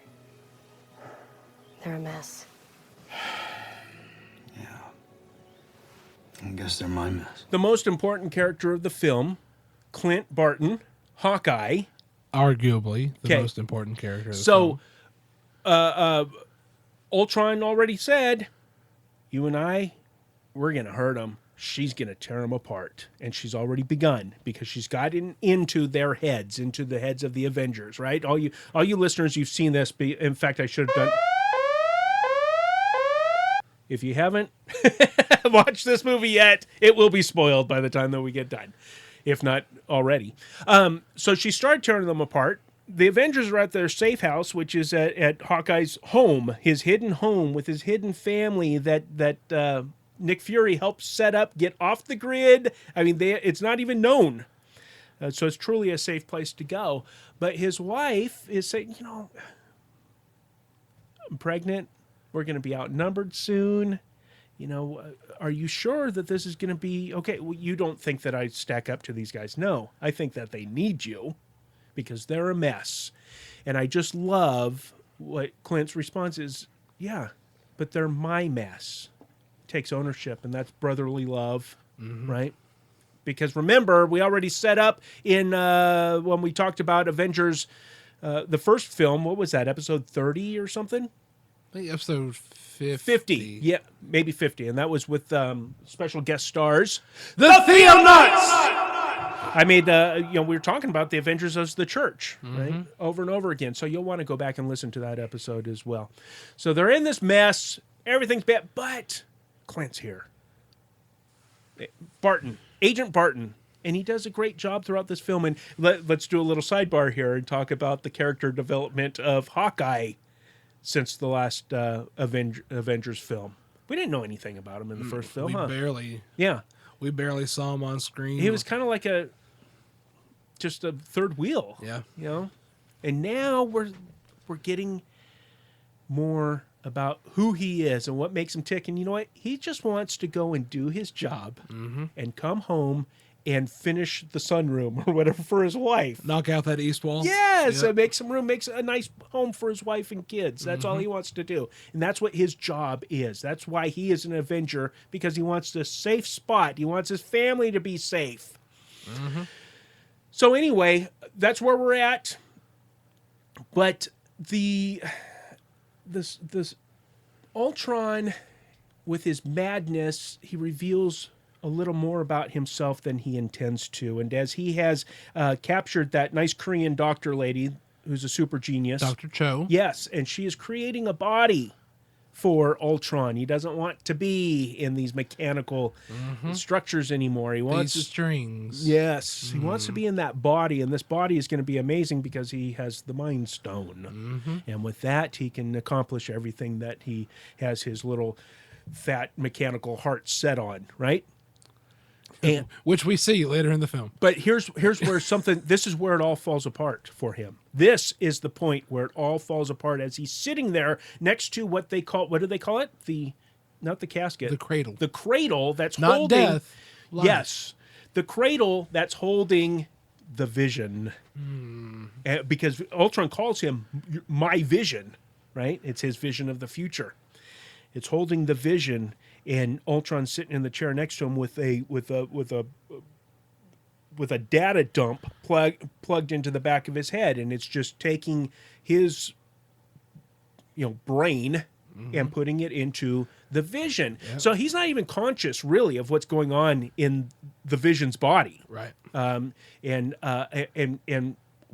They're a mess. I guess they're my mess. The most important character of the film, Clint Barton, Hawkeye. Arguably the most important character of the film. Ultron already said, you and I, we're going to hurt him. She's going to tear him apart. And she's already begun, because she's gotten into their heads, into the heads of the Avengers, right? All you listeners, you've seen this. In fact, I should have done... If you haven't watched this movie yet, it will be spoiled by the time that we get done, if not already. So she started tearing them apart. The Avengers are at their safe house, which is at Hawkeye's home, his hidden home with his hidden family that Nick Fury helped set up, get off the grid. It's not even known. So it's truly a safe place to go. But his wife is saying, I'm pregnant. We're going to be outnumbered soon. Are you sure that this is going to be okay? Well, you don't think that I stack up to these guys? No, I think that they need you because they're a mess. And I just love what Clint's response is. Yeah, but they're my mess. takes ownership, and that's brotherly love, right? Because remember, we already set up in when we talked about Avengers, the first film. What was that? Episode 30 or something? I think episode 50. 50. Yeah, maybe 50. And that was with special guest stars. The Theonuts! I made, we were talking about the Avengers as the church, right? Over and over again. So you'll want to go back and listen to that episode as well. So they're in this mess. Everything's bad. But Clint's here. Barton. Agent Barton. And he does a great job throughout this film. And let's do a little sidebar here and talk about the character development of Hawkeye since the last Avengers film. We didn't know anything about him in the first film, Barely. Yeah. We barely saw him on screen. He was kind of like just a third wheel. Yeah. You know? And now we're getting more about who he is and what makes him tick. And you know what? He just wants to go and do his job and come home and finish the sunroom or whatever for his wife. Knock out that east wall. Yes, Yep. make some room, makes a nice home for his wife and kids. That's all he wants to do. And that's what his job is. That's why he is an Avenger, because he wants a safe spot. He wants his family to be safe. So anyway, that's where we're at. But this Ultron, with his madness, he reveals a little more about himself than he intends to. And as he has captured that nice Korean doctor lady who's a super genius. Dr. Cho. Yes, and she is creating a body for Ultron. He doesn't want to be in these mechanical structures anymore. He wants These strings. Yes, he wants to be in that body, and this body is going to be amazing because he has the Mind Stone. And with that, he can accomplish everything that he has his little fat mechanical heart set on, right? And which we see later in the film. But here's where this is where it all falls apart for him. This is the point where it all falls apart as he's sitting there next to what do they call it? Not the casket. The cradle. The cradle that's Not holding death. Life. Yes. The cradle that's holding the Vision. Because Ultron calls him my Vision, right? It's his vision of the future. It's holding the Vision, and Ultron's sitting in the chair next to him with a data dump plugged into the back of his head, and it's just taking his brain and putting it into the Vision. Yep. So he's not even conscious really of what's going on in the Vision's body. Right. And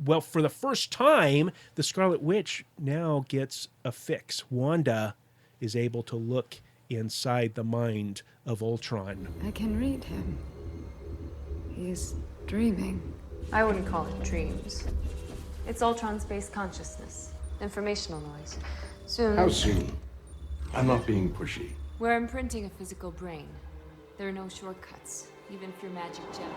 well, for the first time, the Scarlet Witch now gets a fix. Wanda is able to look inside the mind of Ultron. I can read him. He's dreaming. I wouldn't call it dreams. It's Ultron's base consciousness. Informational noise. Soon. How soon? I'm not being pushy. We're imprinting a physical brain. There are no shortcuts, even if your magic gem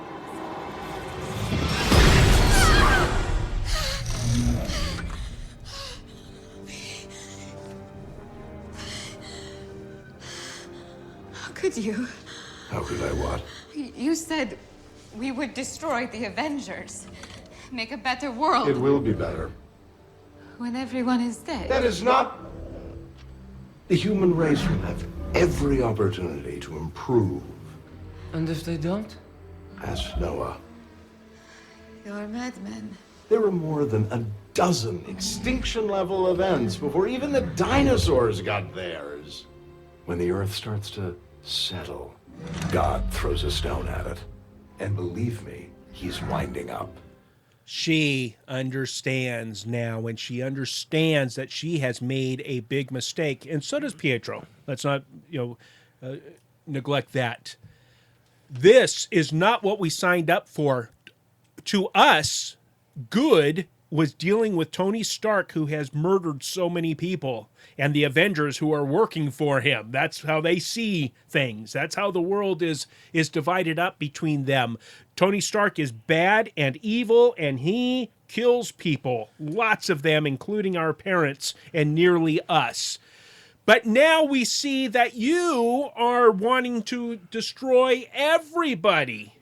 How could you? How could I what? You said we would destroy the Avengers. Make a better world. It will be better. When everyone is dead. That is not... The human race will have every opportunity to improve. And if they don't? Ask Noah. You're madmen. There were more than a dozen extinction-level events before even the dinosaurs got theirs. When the Earth starts to settle, God throws a stone at it. And believe me, he's winding up. She understands now, and she understands that she has made a big mistake, and so does Pietro. Let's not, neglect that. This is not what we signed up for. To us, good was dealing with Tony Stark, who has murdered so many people, and the Avengers who are working for him. That's how they see things. That's how the world is divided up between them. Tony Stark is bad and evil, and he kills people. Lots of them, including our parents and nearly us. But now we see that you are wanting to destroy everybody.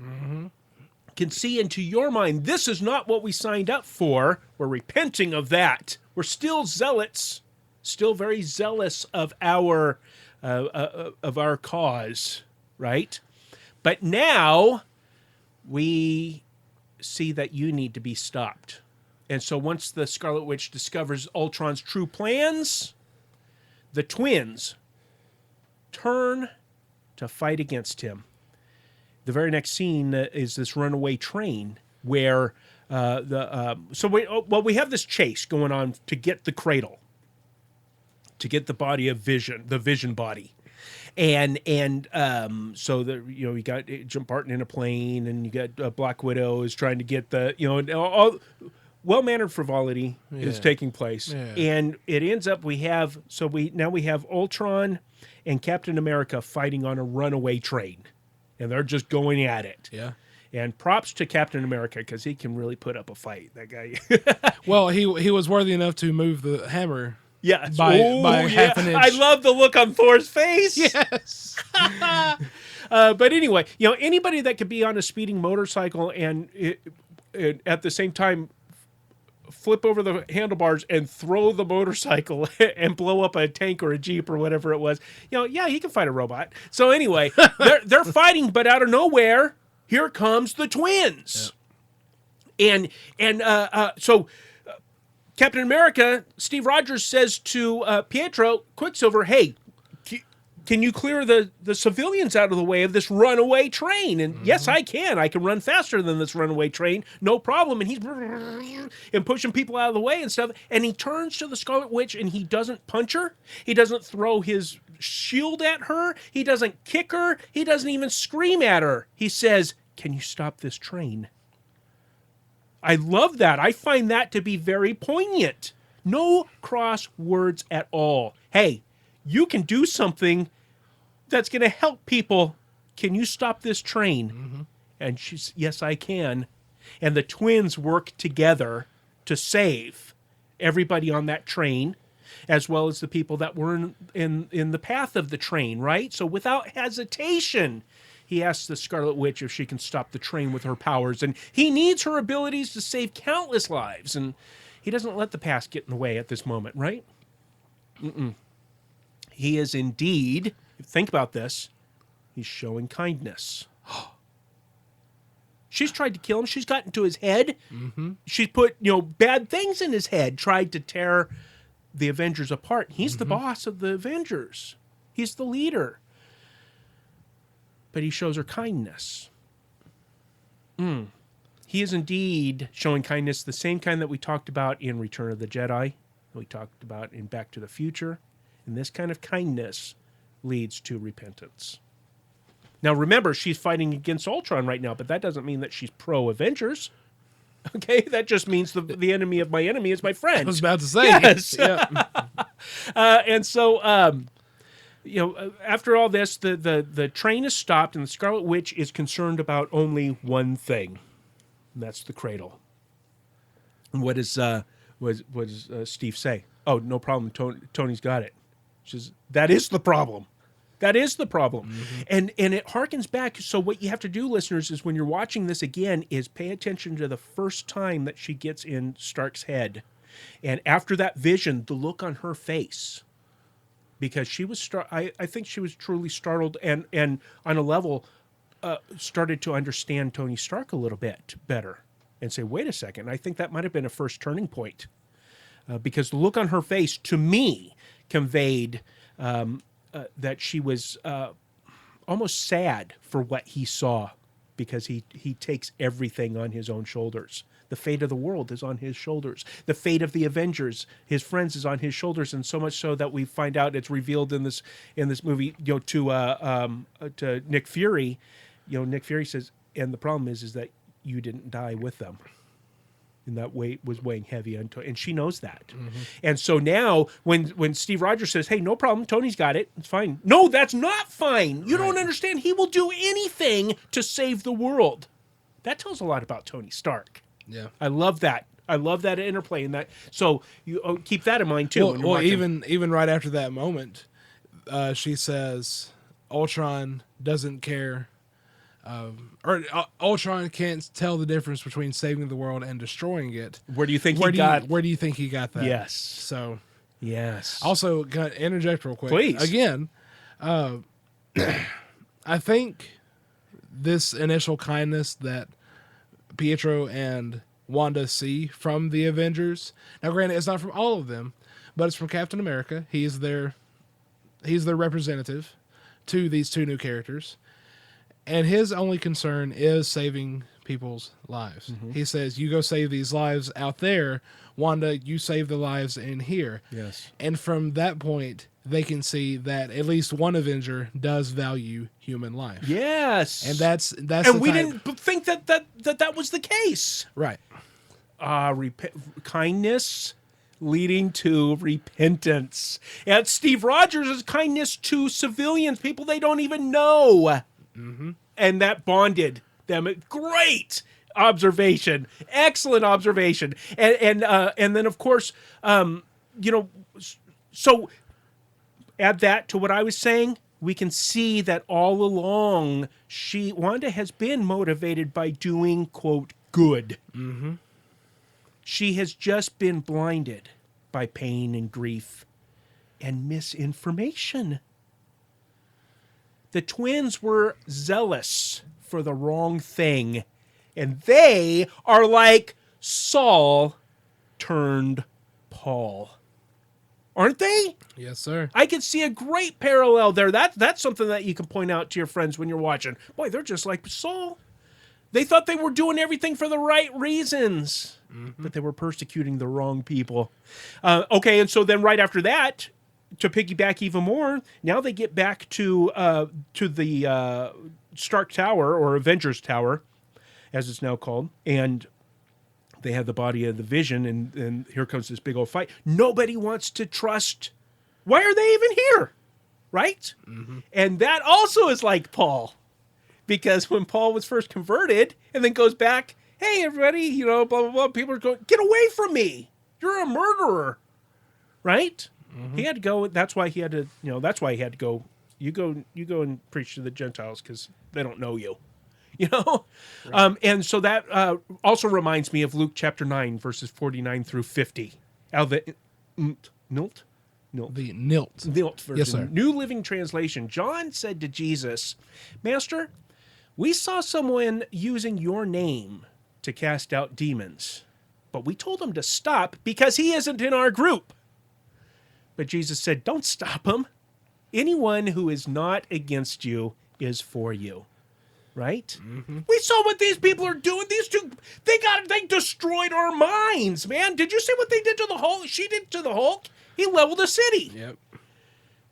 Can see into your mind, this is not what we signed up for. We're repenting of that. We're still zealots, still very zealous of our of our cause, right? But now we see that you need to be stopped. And so once the Scarlet Witch discovers Ultron's true plans, the twins turn to fight against him. The very next scene is this runaway train where we have this chase going on to get the cradle, to get the body of Vision, the Vision body. And so you got Jim Barton in a plane, and you got Black Widow is trying to get all well-mannered frivolity is taking place, and it ends up we have Ultron and Captain America fighting on a runaway train, and they're just going at it. Yeah. And props to Captain America because he can really put up a fight. That guy. Well, he was worthy enough to move the hammer. Yeah, by half an inch. I love the look on Thor's face. Yes. But anyway, anybody that could be on a speeding motorcycle and at the same time flip over the handlebars and throw the motorcycle and blow up a tank or a Jeep or whatever it was, he can fight a robot. So anyway, they're fighting, but out of nowhere, here comes the twins. Yep. So Captain America, Steve Rogers says to Pietro Quicksilver, hey, can you clear the civilians out of the way of this runaway train? And yes, I can. I can run faster than this runaway train. No problem. And he's pushing people out of the way and stuff. And he turns to the Scarlet Witch and he doesn't punch her. He doesn't throw his shield at her. He doesn't kick her. He doesn't even scream at her. He says, can you stop this train? I love that. I find that to be very poignant. No cross words at all. Hey, you can do something that's going to help people. Can you stop this train? Mm-hmm. And she's, yes, I can. And the twins work together to save everybody on that train, as well as the people that were in the path of the train, right? So without hesitation, he asks the Scarlet Witch if she can stop the train with her powers. And he needs her abilities to save countless lives. And he doesn't let the past get in the way at this moment, right? He is indeed, think about this, he's showing kindness. She's tried to kill him. She's gotten to his head. Mm-hmm. She's put, bad things in his head, tried to tear the Avengers apart. He's the boss of the Avengers. He's the leader. But he shows her kindness. He is indeed showing kindness, the same kind that we talked about in Return of the Jedi, we talked about in Back to the Future. And this kind of kindness leads to repentance. Now, remember, she's fighting against Ultron right now, but that doesn't mean that she's pro-Avengers. Okay? That just means the enemy of my enemy is my friend. I was about to say. Yes. Yeah. And so, after all this, the train is stopped, and the Scarlet Witch is concerned about only one thing, and that's the cradle. And what does Steve say? Oh, no problem. Tony's got it. That is the problem. That is the problem. Mm-hmm. And it harkens back. So what you have to do, listeners, is when you're watching this again, is pay attention to the first time that she gets in Stark's head. And after that vision, the look on her face. Because she was, I think she was truly startled and on a level started to understand Tony Stark a little bit better. And say, wait a second, I think that might have been a first turning point. Because the look on her face, to me, conveyed that she was almost sad for what he saw, because he takes everything on his own shoulders. The fate of the world is on his shoulders. The fate of the Avengers, his friends, is on his shoulders, and so much so that we find out it's revealed in this movie, to Nick Fury. Nick Fury says, and the problem is that you didn't die with them. And that weight was weighing heavy on Tony, and she knows that. Mm-hmm. And so now, when Steve Rogers says, "Hey, no problem, Tony's got it. It's fine." No, that's not fine. You don't understand. He will do anything to save the world. That tells a lot about Tony Stark. Yeah, I love that. I love that interplay in that. So you keep that in mind too. Well, even right after that moment, she says, "Ultron doesn't care." Ultron can't tell the difference between saving the world and destroying it. Where do you think he got that? Yes. So, yes. Also, got to interject real quick. Please. Again, I think this initial kindness that Pietro and Wanda see from the Avengers. Now, granted, it's not from all of them, but it's from Captain America. He's their representative to these two new characters. And his only concern is saving people's lives. He says, you go save these lives out there. Wanda, you save the lives in here. Yes. And from that point, they can see that at least one Avenger does value human life. Yes. And that's and we didn't think that was the case. Right. Kindness leading to repentance. And Steve Rogers' kindness to civilians, people they don't even know. And that bonded them. Great observation. Excellent observation. And then, of course, so add that to what I was saying. We can see that all along, Wanda has been motivated by doing, quote, good. She has just been blinded by pain and grief and misinformation. The twins were zealous for the wrong thing, and they are like Saul turned Paul. Aren't they? Yes, sir. I could see a great parallel there. That's something that you can point out to your friends when you're watching. Boy, they're just like Saul. They thought they were doing everything for the right reasons, but they were persecuting the wrong people. Okay, and so then right after that, to piggyback even more, now they get back to the Stark Tower, or Avengers Tower, as it's now called, and they have the body of the Vision, and here comes this big old fight. Nobody wants to trust. Why are they even here? Right? And that also is like Paul. Because when Paul was first converted and then goes back, hey, everybody, blah, blah, blah, people are going, get away from me. You're a murderer. Right? He had to go. That's why he had to, go. You go and preach to the Gentiles because they don't know you. Right. And so that also reminds me of Luke chapter 9, verses 49 through 50. The Nilt version. Yes, sir. New Living Translation. John said to Jesus, Master, we saw someone using your name to cast out demons, but we told him to stop because he isn't in our group. But Jesus said, don't stop him. Anyone who is not against you is for you. Right? We saw what these people are doing. These two, they destroyed our minds, man. Did you see what they did to the Hulk? She did to the Hulk. He leveled a city. Yep.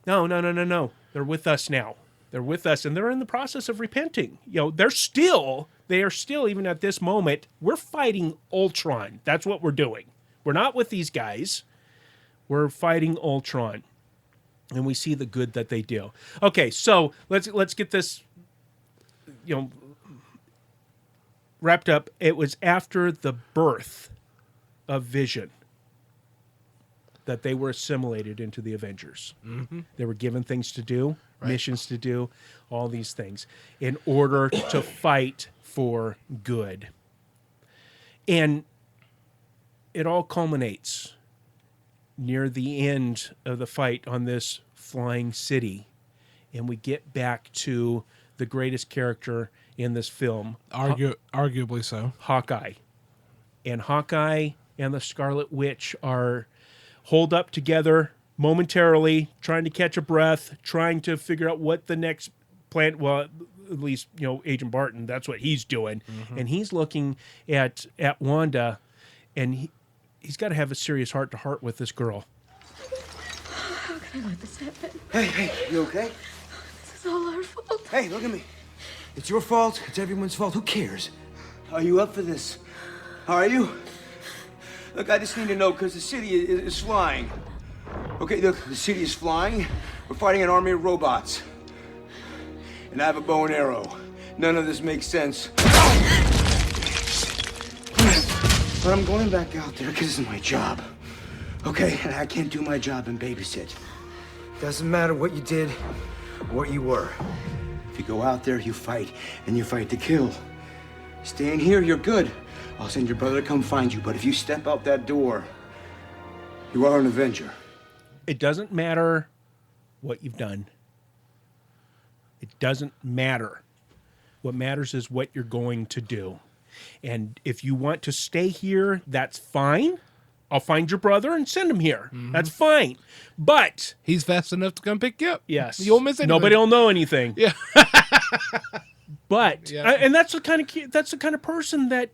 No. They're with us now. They're with us, and they're in the process of repenting. They are still, even at this moment, we're fighting Ultron. That's what we're doing. We're not with these guys. We're fighting Ultron. And we see the good that they do. Okay, so let's get this wrapped up. It was after the birth of Vision that they were assimilated into the Avengers. They were given things to do, missions to do, all these things in order to fight for good. And it all culminates near the end of the fight on this flying city. And we get back to the greatest character in this film. Arguably so. Hawkeye. And Hawkeye and the Scarlet Witch are holed up together momentarily, trying to catch a breath, trying to figure out what the next plan, well, at least, Agent Barton, that's what he's doing. And he's looking at Wanda, and he's got to have a serious heart-to-heart with this girl. How can I let this happen? Hey, you okay? This is all our fault. Hey, look at me. It's your fault. It's everyone's fault. Who cares? Are you up for this? Are you? Look, I just need to know because the city is flying. Okay, look, the city is flying. We're fighting an army of robots. And I have a bow and arrow. None of this makes sense. But I'm going back out there because this is my job. Okay, and I can't do my job and babysit. Doesn't matter what you did or what you were. If you go out there, you fight, and you fight to kill. Staying here, you're good. I'll send your brother to come find you, but if you step out that door, you are an Avenger. It doesn't matter what you've done. It doesn't matter. What matters is what you're going to do. And if you want to stay here, that's fine. I'll find your brother and send him here. That's fine. But he's fast enough to come pick you up. Yes. You won't miss anything. Nobody will know anything. Yeah. But Yeah. and that's the kind of person that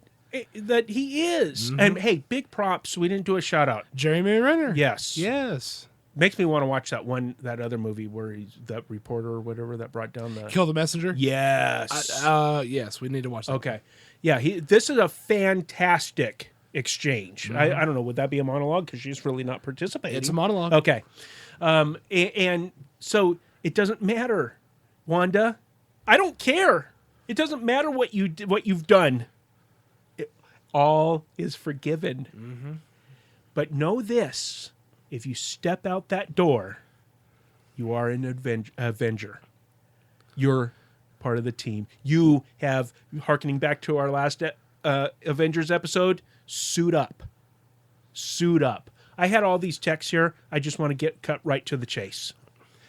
he is. And hey, big props. We didn't do a shout out. Jeremy Renner. Yes. Yes. Makes me want to watch that other movie where he's that reporter or whatever that brought down the Kill the Messenger. Yes. Yes, we need to watch that. Okay. Yeah, this is a fantastic exchange. I don't know, would that be a monologue? Because she's really not participating. It's a monologue. Okay. And so it doesn't matter, Wanda. I don't care. It doesn't matter what you've done. All is forgiven. But know this. If you step out that door, you are an Avenger. You're part of the team. You have, hearkening back to our last Avengers episode, suit up. Suit up. I had all these texts here. I just want to get cut right to the chase.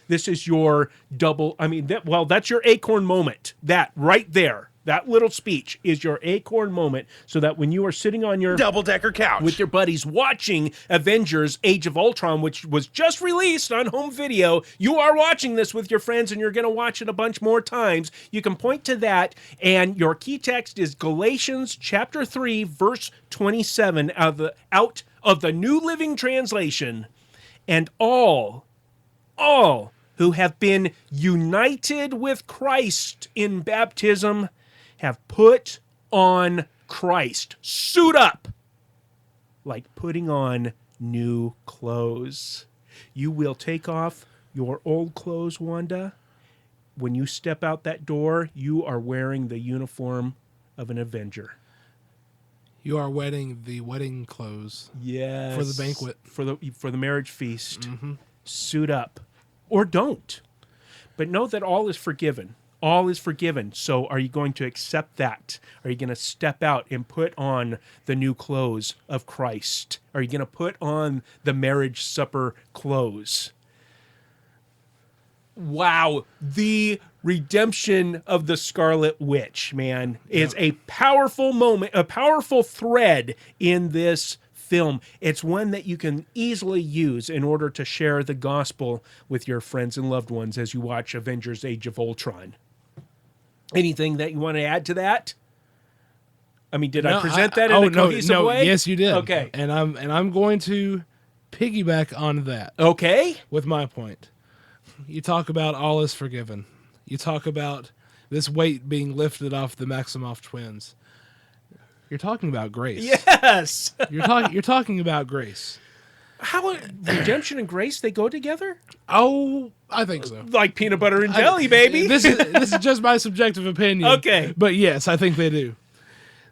This is your that's your acorn moment. That right there. That little speech is your acorn moment so that when you are sitting on your double-decker couch with your buddies watching Avengers Age of Ultron, which was just released on home video, you are watching this with your friends and you're going to watch it a bunch more times. You can point to that, and your key text is Galatians chapter 3, verse 27 out of the New Living Translation. And all who have been united with Christ in baptism have put on Christ. Suit up like putting on new clothes. You will take off your old clothes, Wanda. When you step out that door, you are wearing the uniform of an Avenger. You are wearing the wedding clothes. Yes. For the banquet. For the marriage feast. Suit up. Or don't. But know that all is forgiven. All is forgiven. So are you going to accept that? Are you going to step out and put on the new clothes of Christ? Are you going to put on the marriage supper clothes? Wow. The redemption of the Scarlet Witch, man, is a powerful moment, a powerful thread in this film. It's one that you can easily use in order to share the gospel with your friends and loved ones as you watch Avengers Age of Ultron. Anything that you want to add to that? I mean, did I present that in a cohesive way? Yes, you did. Okay. And I'm going to piggyback on that. Okay. With my point. You talk about all is forgiven. You talk about this weight being lifted off the Maximoff twins. You're talking about grace. Yes. You're talking about grace. How redemption and grace, they go together? Oh, I think so. Like peanut butter and jelly, baby. This is just my subjective opinion. Okay. But yes, I think they do.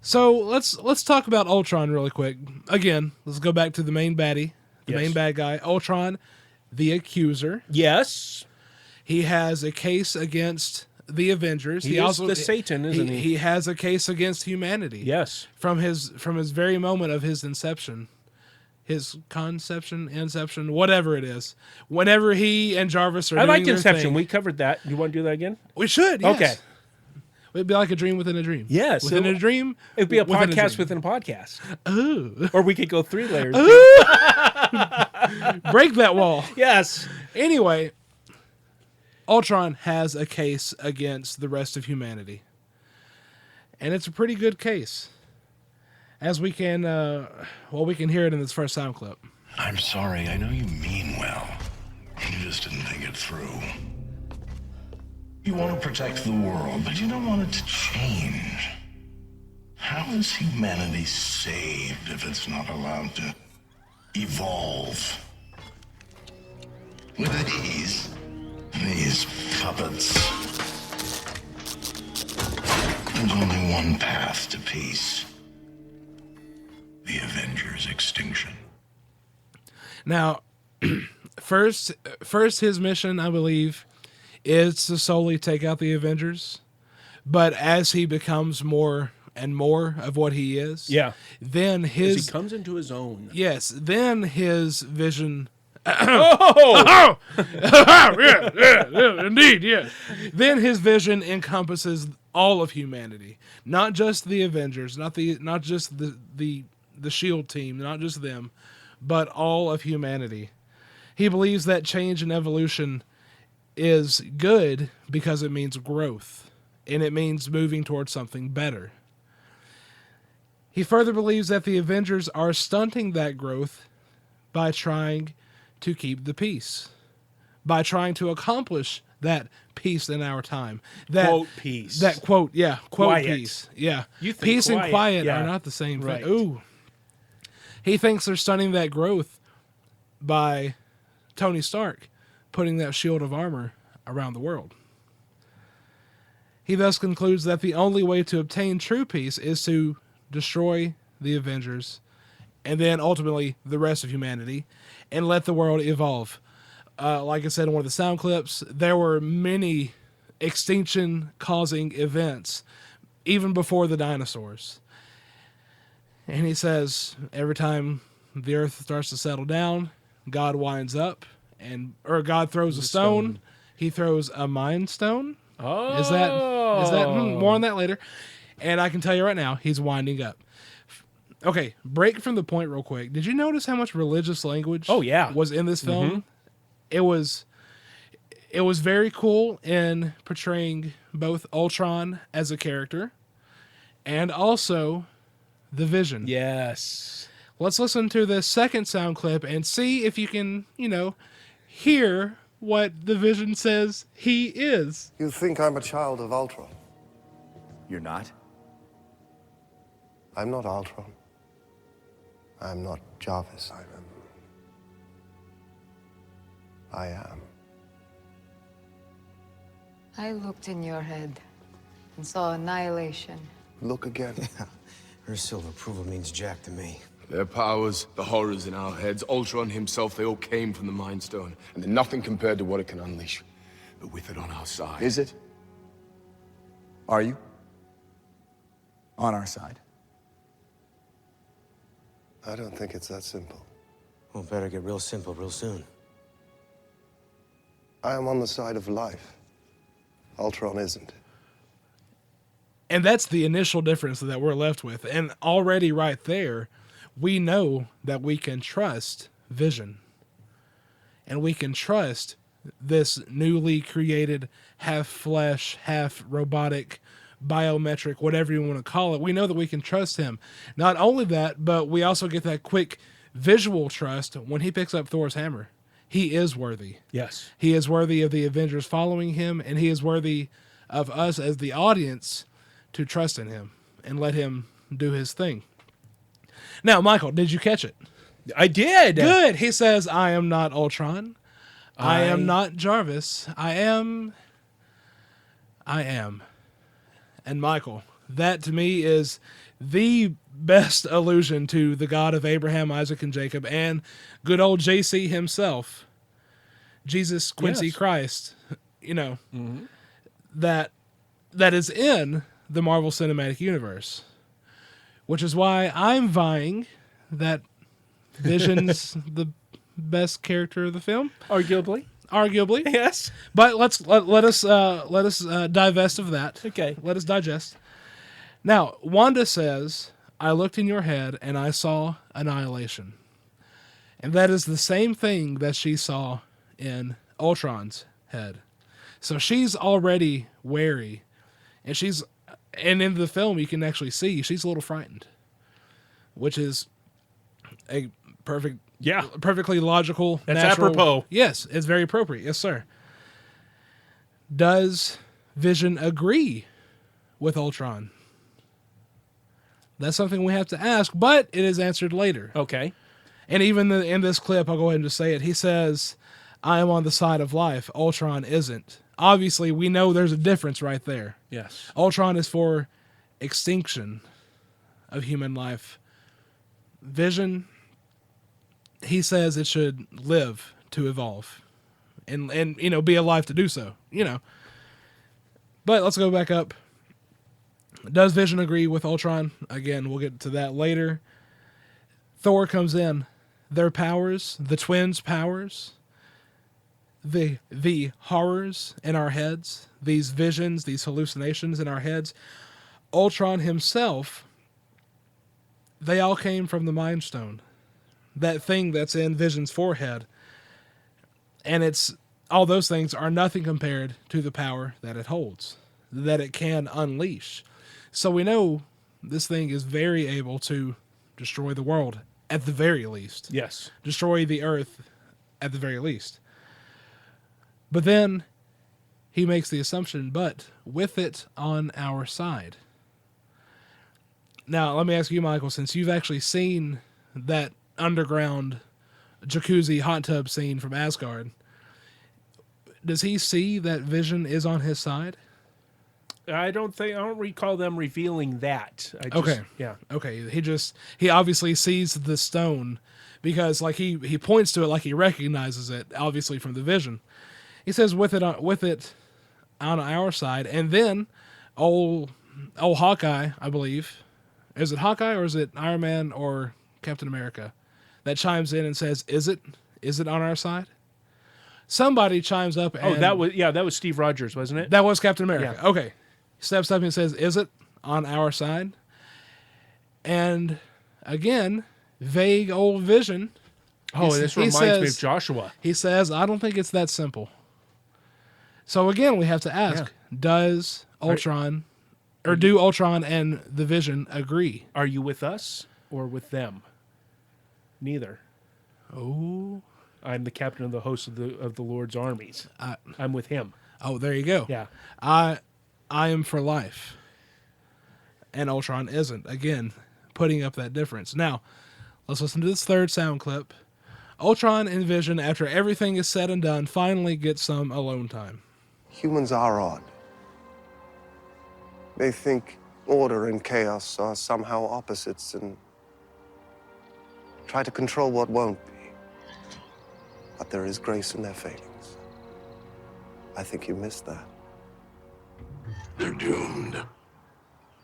So let's talk about Ultron really quick. Again, let's go back to the main baddie, the main bad guy, Ultron, the accuser. Yes. He has a case against the Avengers. He is the Satan, isn't he? He has a case against humanity. Yes. From his very moment of his inception. His inception, whatever it is. Whenever he and Jarvis are doing liked their Inception. thing. We covered that. You want to do that again? We should, yes. Okay. It'd be like a dream within a dream. Yes. Within a dream. It'd be a within podcast dream. within a podcast. Ooh. Or we could go 3 layers. Break that wall. Yes. Anyway, Ultron has a case against the rest of humanity. And it's a pretty good case. As we can, we can hear it in this first sound clip. I'm sorry, I know you mean well. You just didn't think it through. You want to protect the world, but you don't want it to change. How is humanity saved if it's not allowed to evolve? With these puppets. There's only one path to peace. The Avengers' extinction. Now, first his mission, I believe, is to solely take out the Avengers. But as he becomes more and more of what he is, yeah, then as he comes into his own. Yes, then his vision Oh! yeah, indeed, yeah. Then his vision encompasses all of humanity, not just the Avengers, not just the Shield team, not just them, but all of humanity. He believes that change and evolution is good because it means growth, and it means moving towards something better. He further believes that the Avengers are stunting that growth by trying to keep the peace, by trying to accomplish that peace in our time. That quote peace. That quote, yeah, quote quiet. peace. Yeah. You think Peace and quiet yeah. are not the same right. thing. Ooh. He thinks they're stunting that growth by Tony Stark putting that shield of armor around the world. He thus concludes that the only way to obtain true peace is to destroy the Avengers and then ultimately the rest of humanity and let the world evolve. Like I said in one of the sound clips, there were many extinction-causing events even before the dinosaurs. And he says every time the earth starts to settle down, God winds up, or God throws a stone. He throws a mind stone. Oh. Is that more on that later? And I can tell you right now, he's winding up. Okay, break from the point real quick. Did you notice how much religious language was in this film? Mm-hmm. It was very cool in portraying both Ultron as a character and also the Vision. Yes. Let's listen to the second sound clip and see if you can, hear what the Vision says he is. You think I'm a child of Ultron? You're not? I'm not Ultron. I'm not Jarvis. I am. I looked in your head and saw annihilation. Look again. Her seal of approval means jack to me. Their powers, the horrors in our heads, Ultron himself, they all came from the Mind Stone. And they're nothing compared to what it can unleash. But with it on our side. Is it? Are you? On our side? I don't think it's that simple. Well, better get real simple real soon. I am on the side of life. Ultron isn't. And that's the initial difference that we're left with. And already right there, we know that we can trust Vision. And we can trust this newly created half flesh, half robotic, biometric, whatever you want to call it. We know that we can trust him. Not only that, but we also get that quick visual trust when he picks up Thor's hammer. He is worthy. Yes. He is worthy of the Avengers following him, and he is worthy of us as the audience to trust in him and let him do his thing. Now, Michael, did you catch it? I did. Good. He says, I am not Ultron. I am not Jarvis. I am. And Michael, that to me is the best allusion to the God of Abraham, Isaac, and Jacob, and good old JC himself, Jesus Quincy Christ, that is in the Marvel Cinematic Universe, which is why I'm vying that Vision's the best character of the film. Arguably. Yes. But let us divest of that. Okay. Let us digest. Now, Wanda says, I looked in your head and I saw annihilation. And that is the same thing that she saw in Ultron's head. So she's already wary. And in the film you can actually see she's a little frightened. Which is a perfectly logical, That's natural. apropos. Yes, it's very appropriate. Yes, sir. Does Vision agree with Ultron? That's something we have to ask, but it is answered later. Okay. And even in this clip, I'll go ahead and just say it. He says, I am on the side of life. Ultron isn't. Obviously, we know there's a difference right there. Yes. Ultron is for extinction of human life. Vision, he says it should live to evolve and be alive to do so, But let's go back up. Does Vision agree with Ultron? Again, we'll get to that later. Thor comes in. their powers, the twins' powers, the horrors in our heads, these visions, these hallucinations in our heads, Ultron himself, they all came from the Mind Stone. That thing that's in Vision's forehead. And it's all those things are nothing compared to the power that it holds, that it can unleash. So we know this thing is very able to destroy the world, at the very least. Yes. Destroy the Earth, at the very least. But then he makes the assumption, but with it on our side. Now, let me ask you, Michael, since you've actually seen that underground jacuzzi hot tub scene from Asgard, does he see that Vision is on his side? I don't recall them revealing that. Okay. Yeah. Okay. He obviously sees the stone because like he points to it like he recognizes it, obviously from the Vision. He says with it on our side, and then old Hawkeye, I believe. Is it Hawkeye or is it Iron Man or Captain America that chimes in and says, is it on our side? Somebody chimes up and... that was Steve Rogers, wasn't it? That was Captain America. Yeah. Okay. He steps up and says, is it on our side? And again, vague old Vision. Oh, this reminds me of Joshua. He says, I don't think it's that simple. So again, we have to ask, does Ultron... Or do Ultron and the Vision agree? Are you with us or with them? Neither. Oh. I'm the captain of the host of the Lord's armies. I'm with him. Oh, there you go. Yeah. I am for life. And Ultron isn't. Again, putting up that difference. Now, let's listen to this third sound clip. Ultron and Vision, after everything is said and done, finally get some alone time. Humans are odd. They think order and chaos are somehow opposites and try to control what won't be. But there is grace in their failings. I think you missed that. They're doomed.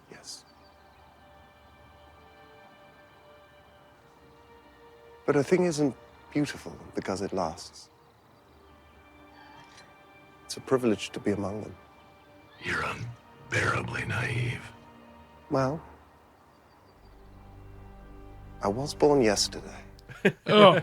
Yes. But a thing isn't beautiful because it lasts. It's a privilege to be among them. You're unbearably naive. Well, I was born yesterday. Oh,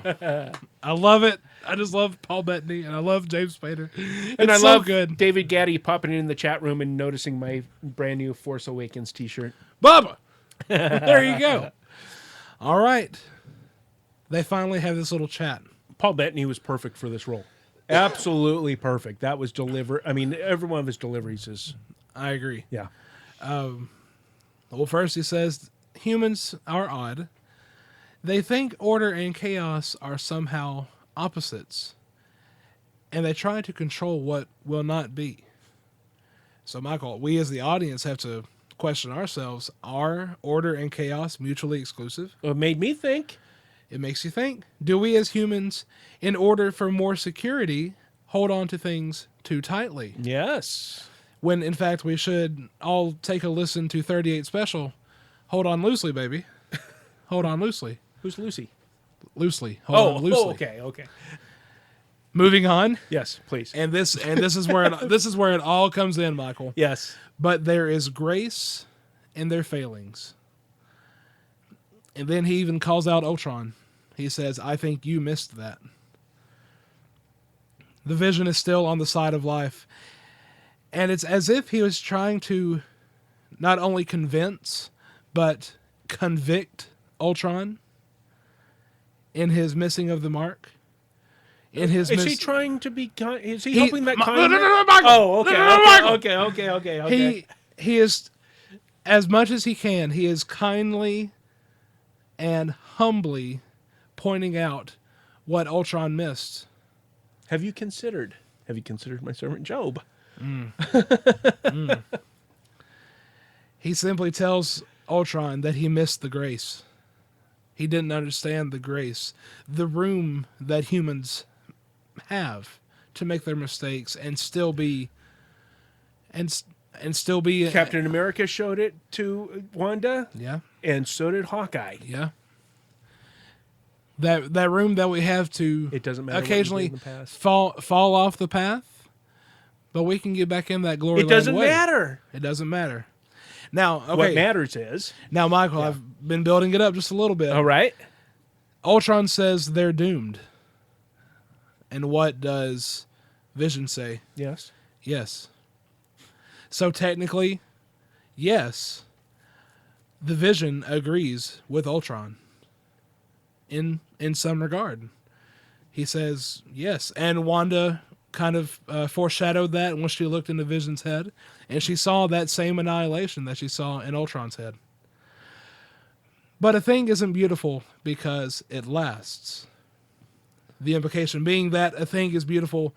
I love it. I just love Paul Bettany, and I love James Spader. And I It's love good. David Gaddy popping in the chat room and noticing my brand new Force Awakens t-shirt. Bubba! There you go. All right. They finally have this little chat. Paul Bettany was perfect for this role. Absolutely perfect. That was every one of his deliveries is... I agree. Yeah. Well, first he says, humans are odd. They think order and chaos are somehow opposites. And they try to control what will not be. So, Michael, we as the audience have to question ourselves, are order and chaos mutually exclusive? It made me think. It makes you think. Do we as humans, in order for more security, hold on to things too tightly? Yes. When, in fact, we should all take a listen to 38 Special. Hold on loosely, baby. Hold on loosely. Who's Lucy? Loosely. Hold on loosely. Okay. Moving on. Yes, please. And this is where it all comes in, Michael. Yes. But there is grace in their failings. And then he even calls out Ultron. He says, I think you missed that. The Vision is still on the side of life. And it's as if he was trying to not only convince, but convict Ultron in his missing of the mark. In his is he trying to be kind? Is he hoping that kind? No, Michael. Oh, okay. Michael. Okay. He is, as much as he can, he is kindly and humbly pointing out what Ultron missed. Have you considered my servant Job? He simply tells Ultron that he missed the grace. He didn't understand the grace, the room that humans have to make their mistakes and still be Captain America showed it to Wanda. Yeah. And so did Hawkeye. Yeah. that room that we have to It doesn't matter what you occasionally did in the past. fall off the path, but we can get back in that glory. It doesn't land way. matter. It doesn't matter. Now, okay. What matters is now, Michael. I've been building it up just a little bit. all right. Ultron says they're doomed, and what does Vision say? Yes. Yes. So technically, yes, the Vision agrees with Ultron in some regard. He says yes, and Wanda kind of foreshadowed that when she looked into Vision's head, and she saw that same annihilation that she saw in Ultron's head. But a thing isn't beautiful because it lasts. The implication being that a thing is beautiful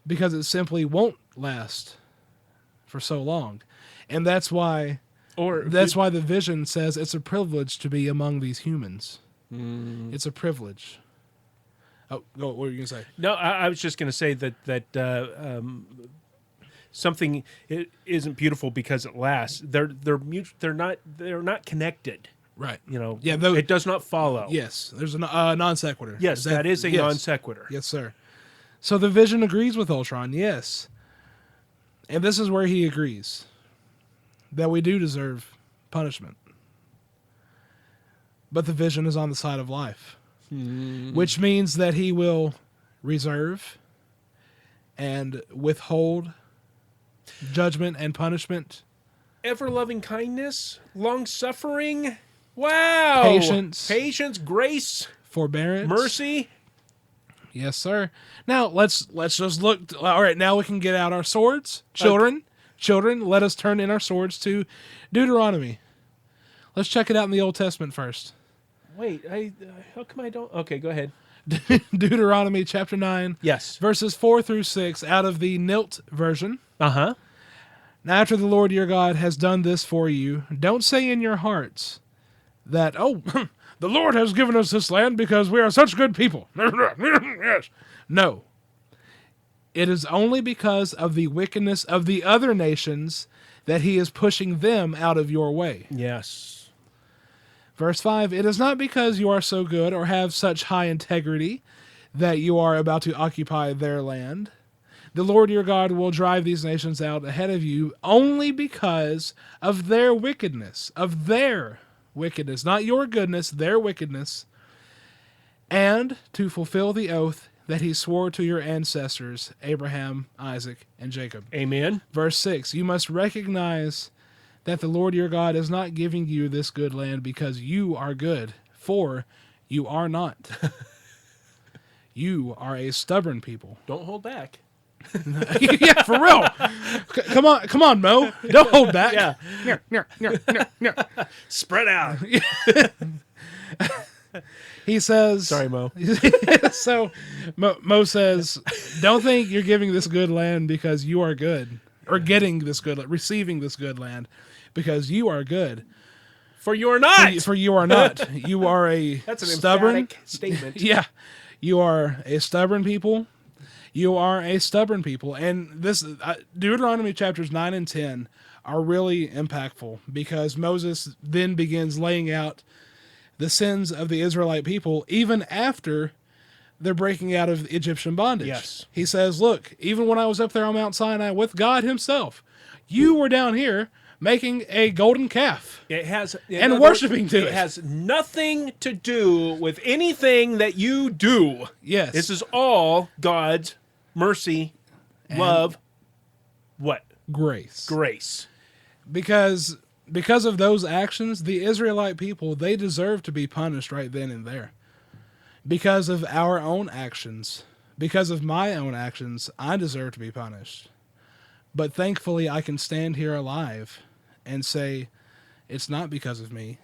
because it simply won't last for so long. And that's why the Vision says it's a privilege to be among these humans. It's a privilege. Oh, what were you going to say? No, I was just going to say that something isn't beautiful because it lasts. They're not connected. Right. You know. Yeah. It does not follow. Yes. There's a non sequitur. Yes, that is a non sequitur. Yes, sir. So the Vision agrees with Ultron. Yes. And this is where he agrees that we do deserve punishment. But the Vision is on the side of life, which means that he will reserve and withhold judgment and punishment. Ever loving kindness, long suffering, wow, patience, grace, forbearance, mercy. Yes, sir. Now let's just look. All right, now we can get out our swords, children. Children, let us turn in our swords to Deuteronomy. Let's check it out in the Old Testament first. Wait, how come I don't? Okay, go ahead. Deuteronomy chapter 9. Yes. Verses 4 through 6 out of the Nilt version. Uh-huh. Now after the Lord your God has done this for you, don't say in your hearts that, oh, the Lord has given us this land because we are such good people. Yes. No. It is only because of the wickedness of the other nations that he is pushing them out of your way. Yes. Verse 5, it is not because you are so good or have such high integrity that you are about to occupy their land. The Lord your God will drive these nations out ahead of you only because of their wickedness, not your goodness, their wickedness, and to fulfill the oath that he swore to your ancestors, Abraham, Isaac, and Jacob. Amen. Verse 6, you must recognize that the Lord your God is not giving you this good land because you are good, for you are not. You are a stubborn people. Don't hold back. Yeah, for real. Come on, Mo. Don't hold back. Yeah. Spread out. He says... Sorry, Mo. So, Mo says, don't think you're giving this good land because you are good. Or getting this good land, receiving this good land because you are good. For you are not. For you are not. You are a That's an stubborn emphatic statement. Yeah. You are a stubborn people. You are a stubborn people. And this Deuteronomy chapters 9 and 10 are really impactful because Moses then begins laying out the sins of the Israelite people even after they're breaking out of Egyptian bondage. Yes. He says, look, even when I was up there on Mount Sinai with God himself, you were down here making a golden calf. It has and worshiping to it. It has nothing to do with anything that you do. Yes. This is all God's mercy, love, what? Grace. Grace. Because of those actions, the Israelite people, they deserve to be punished right then and there. Because of our own actions, because of my own actions, I deserve to be punished. But thankfully, I can stand here alive and say, it's not because of me.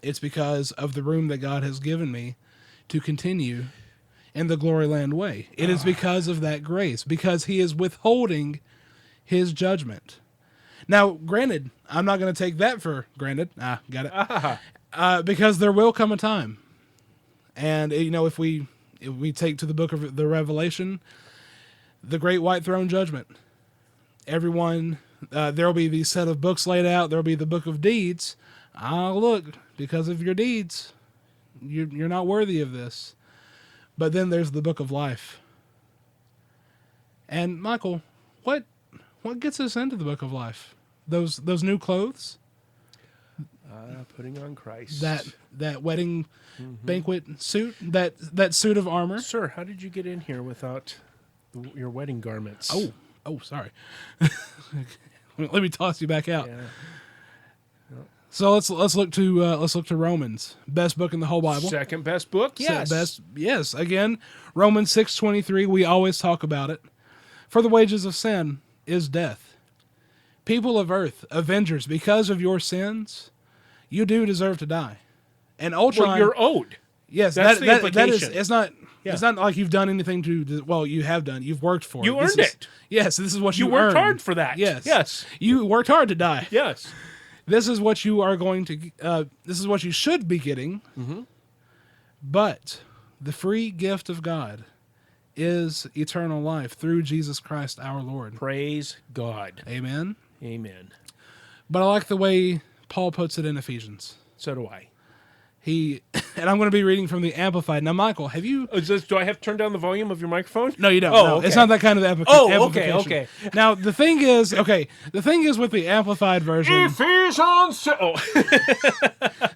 It's because of the room that God has given me to continue in the Glory Land way. It is because of that grace, because he is withholding his judgment. Now, granted, I'm not going to take that for granted. Got it. Because there will come a time. And, you know, if we take to the book of the Revelation, the great white throne judgment, everyone, there'll be the set of books laid out. There'll be the book of deeds. Look, because of your deeds, You're not worthy of this. But then there's the Book of Life. And Michael, what gets us into the Book of Life? Those new clothes? Putting on Christ. That wedding banquet suit? That suit of armor? Sir, how did you get in here without your wedding garments? Oh, sorry. Let me toss you back out. Yeah. So let's look to Romans, best book in the whole Bible. Second best book, yes. Yes. Again, Romans 6:23. We always talk about it. For the wages of sin is death. People of Earth, Avengers, because of your sins, you do deserve to die. And Ultron, well, you're owed. Yes, that's the implication. That is. It's not. Yeah. It's not like you've done anything to. Well, you have done. You've worked for it. You earned it. Yes, this is what you worked earned. hard for that. Yes. You worked hard to die. Yes. This is what you are going to. This is what you should be getting. Mm-hmm. But the free gift of God is eternal life through Jesus Christ our Lord. Praise God. Amen. Amen. But I like the way Paul puts it in Ephesians. So do I. And I'm going to be reading from the Amplified. Now, Michael, have you... do I have to turn down the volume of your microphone? No, you don't. Oh, no. okay. It's not that kind of amplification. Okay. Now, the thing is with the Amplified version... Ephesians...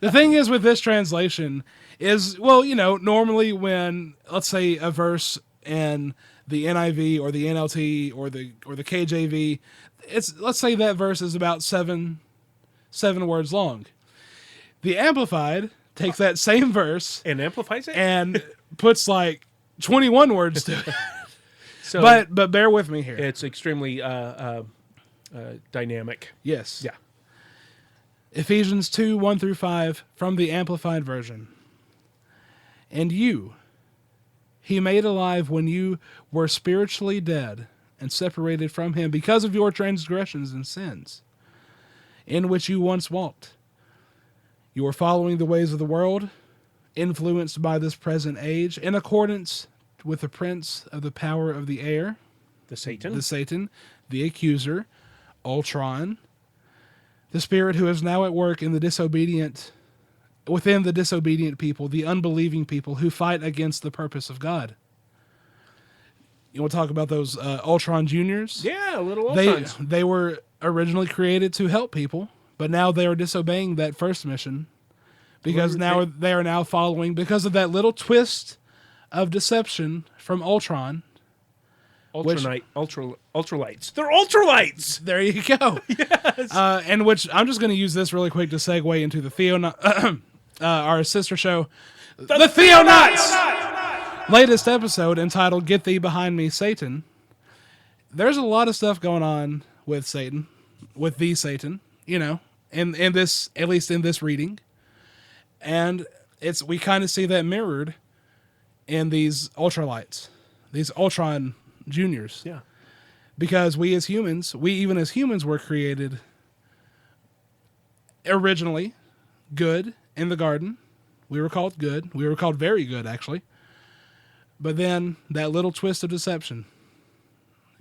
The thing is with this translation is, well, normally when, let's say, a verse in the NIV or the NLT or the KJV, let's say that verse is about seven words long. The Amplified takes that same verse and amplifies it and puts like 21 words to it. So, but bear with me here. It's extremely dynamic. Yes. Yeah. Ephesians 2:1-5 from the Amplified version. And you, he made alive when you were spiritually dead and separated from him because of your transgressions and sins, in which you once walked. You were following the ways of the world, influenced by this present age, in accordance with the prince of the power of the air, the Satan, the accuser, Ultron, the spirit who is now at work within the disobedient people, the unbelieving people who fight against the purpose of God. You want to talk about those Ultron Juniors? Yeah, little Ultrons. They were originally created to help people, but now they are disobeying that first mission because they are now following, because of that little twist of deception from Ultron. Ultralights. They're ultralights. There you go. Yes. And which I'm just going to use this really quick to segue into the our sister show, the Theonauts. Latest episode entitled "Get Thee Behind Me, Satan." There's a lot of stuff going on with Satan, with the Satan, in this, at least in this reading, and we kind of see that mirrored in these ultralights, these Ultron Juniors. Yeah. Because we even as humans were created originally good in the garden. We were called good. We were called very good, actually. But then that little twist of deception,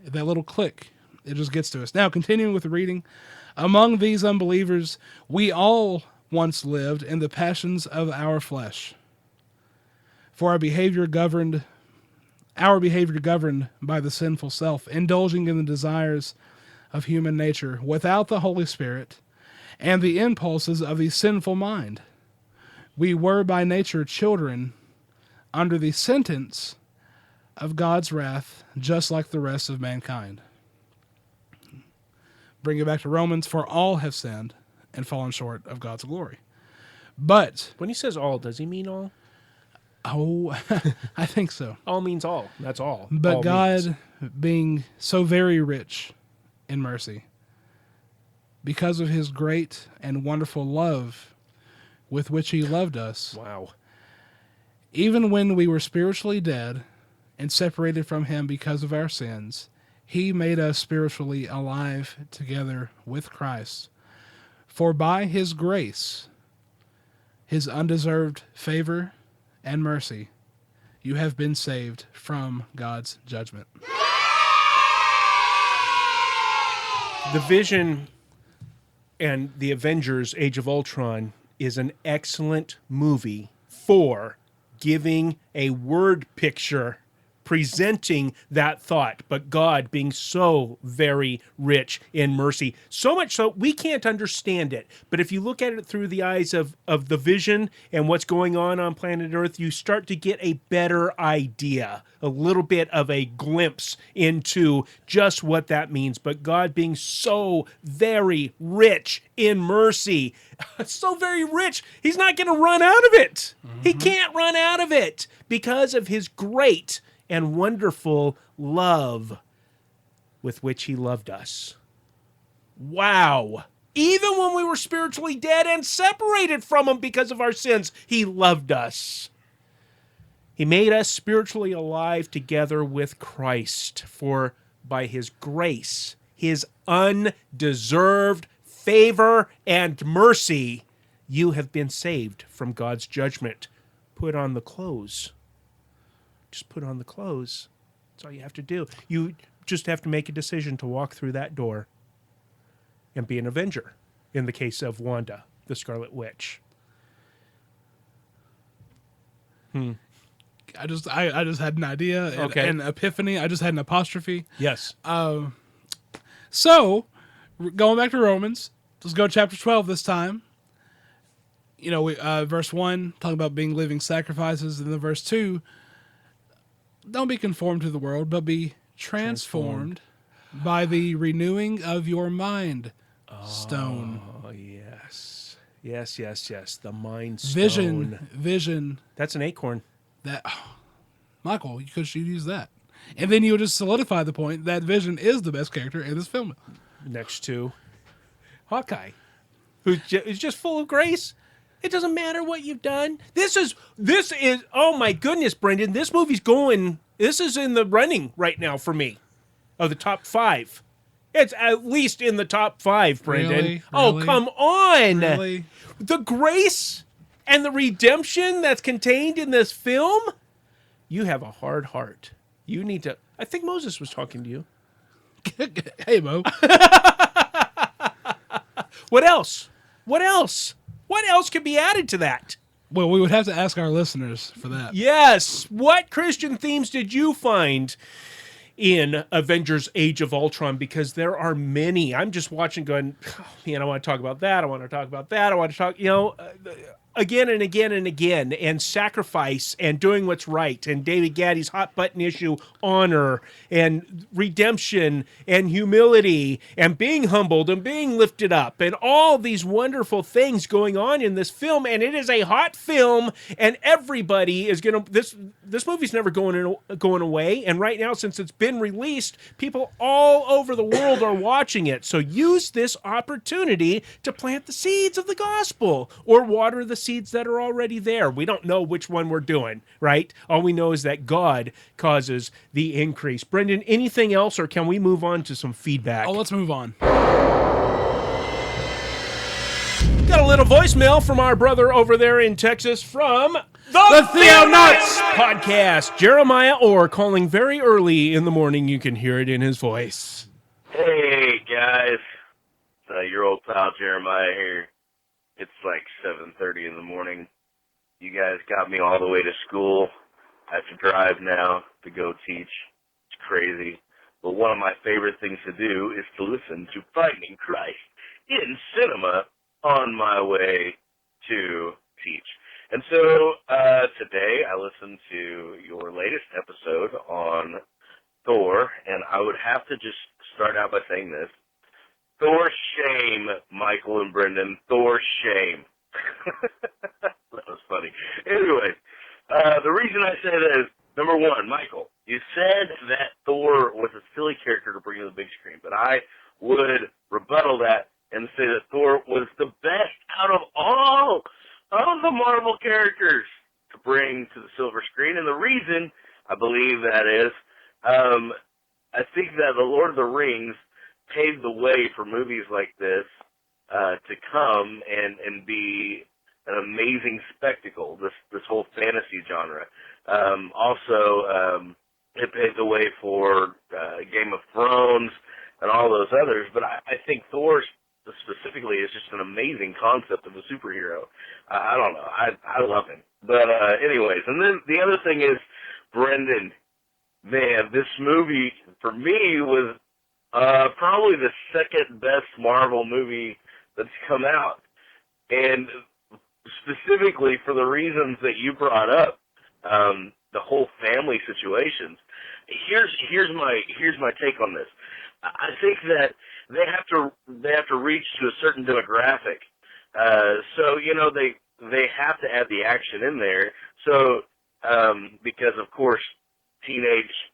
that little click, it just gets to us. Now, continuing with the reading, among these unbelievers, we all once lived in the passions of our flesh. For our behavior governed by the sinful self, indulging in the desires of human nature without the Holy Spirit and the impulses of the sinful mind. We were by nature children under the sentence of God's wrath, just like the rest of mankind. Bring it back to Romans, for all have sinned and fallen short of God's glory. But when he says all, does he mean all? Oh, I think so. All means all. That's all. But all God, being so very rich in mercy, because of his great and wonderful love with which he loved us. Wow. Even when we were spiritually dead and separated from him because of our sins, he made us spiritually alive together with Christ. For by his grace, his undeserved favor and mercy, you have been saved from God's judgment. The Vision and the Avengers Age of Ultron is an excellent movie for giving a word picture presenting that thought, but God being so very rich in mercy, so much so we can't understand it. But if you look at it through the eyes of the vision and what's going on planet Earth, you start to get a better idea, a little bit of a glimpse into just what that means. But God being so very rich in mercy, so very rich, he's not going to run out of it. He can't run out of it because of his great and wonderful love with which he loved us. Wow. Even when we were spiritually dead and separated from him because of our sins, he loved us. He made us spiritually alive together with Christ, for by his grace, his undeserved favor and mercy, you have been saved from God's judgment. Put on the clothes. Just put on the clothes. That's all you have to do. You just have to make a decision to walk through that door and be an Avenger, in the case of Wanda, the Scarlet Witch. I just had an idea, an epiphany. I just had an apostrophe. Yes. So, going back to Romans, let's go to chapter 12 this time. You know, verse 1, talking about being living sacrifices, and then verse 2, don't be conformed to the world, but be transformed by the renewing of your mind. Stone. Oh, yes. Yes. The mind stone. Vision. That's an acorn. Michael, you could use that. And then you'll just solidify the point that Vision is the best character in this film. Next to Hawkeye, who's just full of grace. It doesn't matter what you've done. This is, oh my goodness, Brendan, this is in the running right now for me of the top 5. It's at least in the top 5, Brendan. Really? Oh, come on. Really? The grace and the redemption that's contained in this film, you have a hard heart. You need to, I think Moses was talking to you. Hey, Mo. What else? What else could be added to that? Well, we would have to ask our listeners for that. Yes. What Christian themes did you find in Avengers Age of Ultron? Because there are many. I'm just watching going, oh, man, I want to talk about that. I want to talk about that. I want to talk, again and again and again, and sacrifice and doing what's right, and David Gaddy's hot button issue, honor and redemption and humility and being humbled and being lifted up, and all these wonderful things going on in this film. And it is a hot film, and everybody is going to, this movie's never going away. And right now, since it's been released, people all over the world are watching it. So use this opportunity to plant the seeds of the gospel or water the seeds that are already there. We don't know which one we're doing, right? All we know is that God causes the increase. Brendan, anything else, or can we move on to some feedback? Oh, let's move on. Got a little voicemail from our brother over there in Texas from the Theo Nuts podcast. Jeremiah Orr calling very early in the morning. You can hear it in his voice. Hey, guys. Your old pal Jeremiah here. It's like 7:30 in the morning. You guys got me all the way to school. I have to drive now to go teach. It's crazy. But one of my favorite things to do is to listen to Finding Christ in cinema on my way to teach. And so today I listened to your latest episode on Thor, and I would have to just start out by saying this. Thor shame, Michael and Brendan. Thor shame. That was funny. Anyway, the reason I say that is, number one, Michael, you said that Thor was a silly character to bring to the big screen, but I would rebuttal that and say that Thor was the best out of all of the Marvel characters to bring to the silver screen. And the reason I believe that is, I think that The Lord of the Rings paved the way for movies like this to come and be an amazing spectacle, this whole fantasy genre. Also, it paved the way for Game of Thrones and all those others, but I think Thor's specifically is just an amazing concept of a superhero. I don't know. I love him. But anyways, and then the other thing is, Brendan, man, this movie for me was probably the second best Marvel movie that's come out, and specifically for the reasons that you brought up, the whole family situations. Here's my take on this. I think that they have to reach to a certain demographic. So they have to add the action in there. So because of course teenage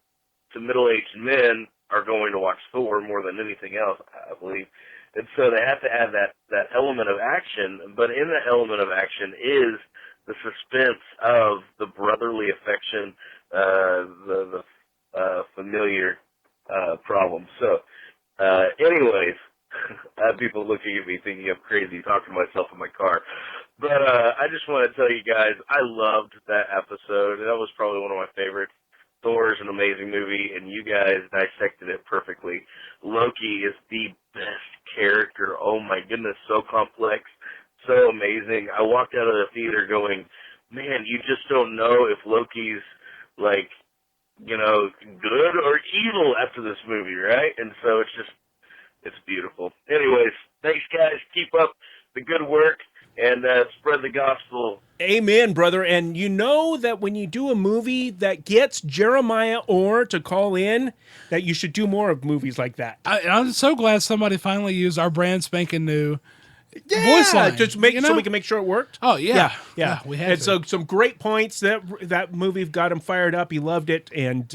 to middle-aged men are going to watch Thor more than anything else, I believe. And so they have to add that element of action, but in that element of action is the suspense of the brotherly affection, the familiar problem. So, anyways, I have people looking at me thinking I'm crazy talking to myself in my car. But I just want to tell you guys, I loved that episode. That was probably one of my favorites. Thor is an amazing movie, and you guys dissected it perfectly. Loki is the best character. Oh my goodness, so complex, so amazing. I walked out of the theater going, man, you just don't know if Loki's like, good or evil after this movie, right? And so it's beautiful. Anyways, thanks guys. Keep up the good work and spread the gospel. Amen, brother. And you know that when you do a movie that gets Jeremiah Orr to call in, that you should do more of movies like that. I'm so glad somebody finally used our brand spanking new voice line. Just so we can make sure it worked. Oh, yeah. Yeah. We had and to. so some great points. That movie got him fired up. He loved it. And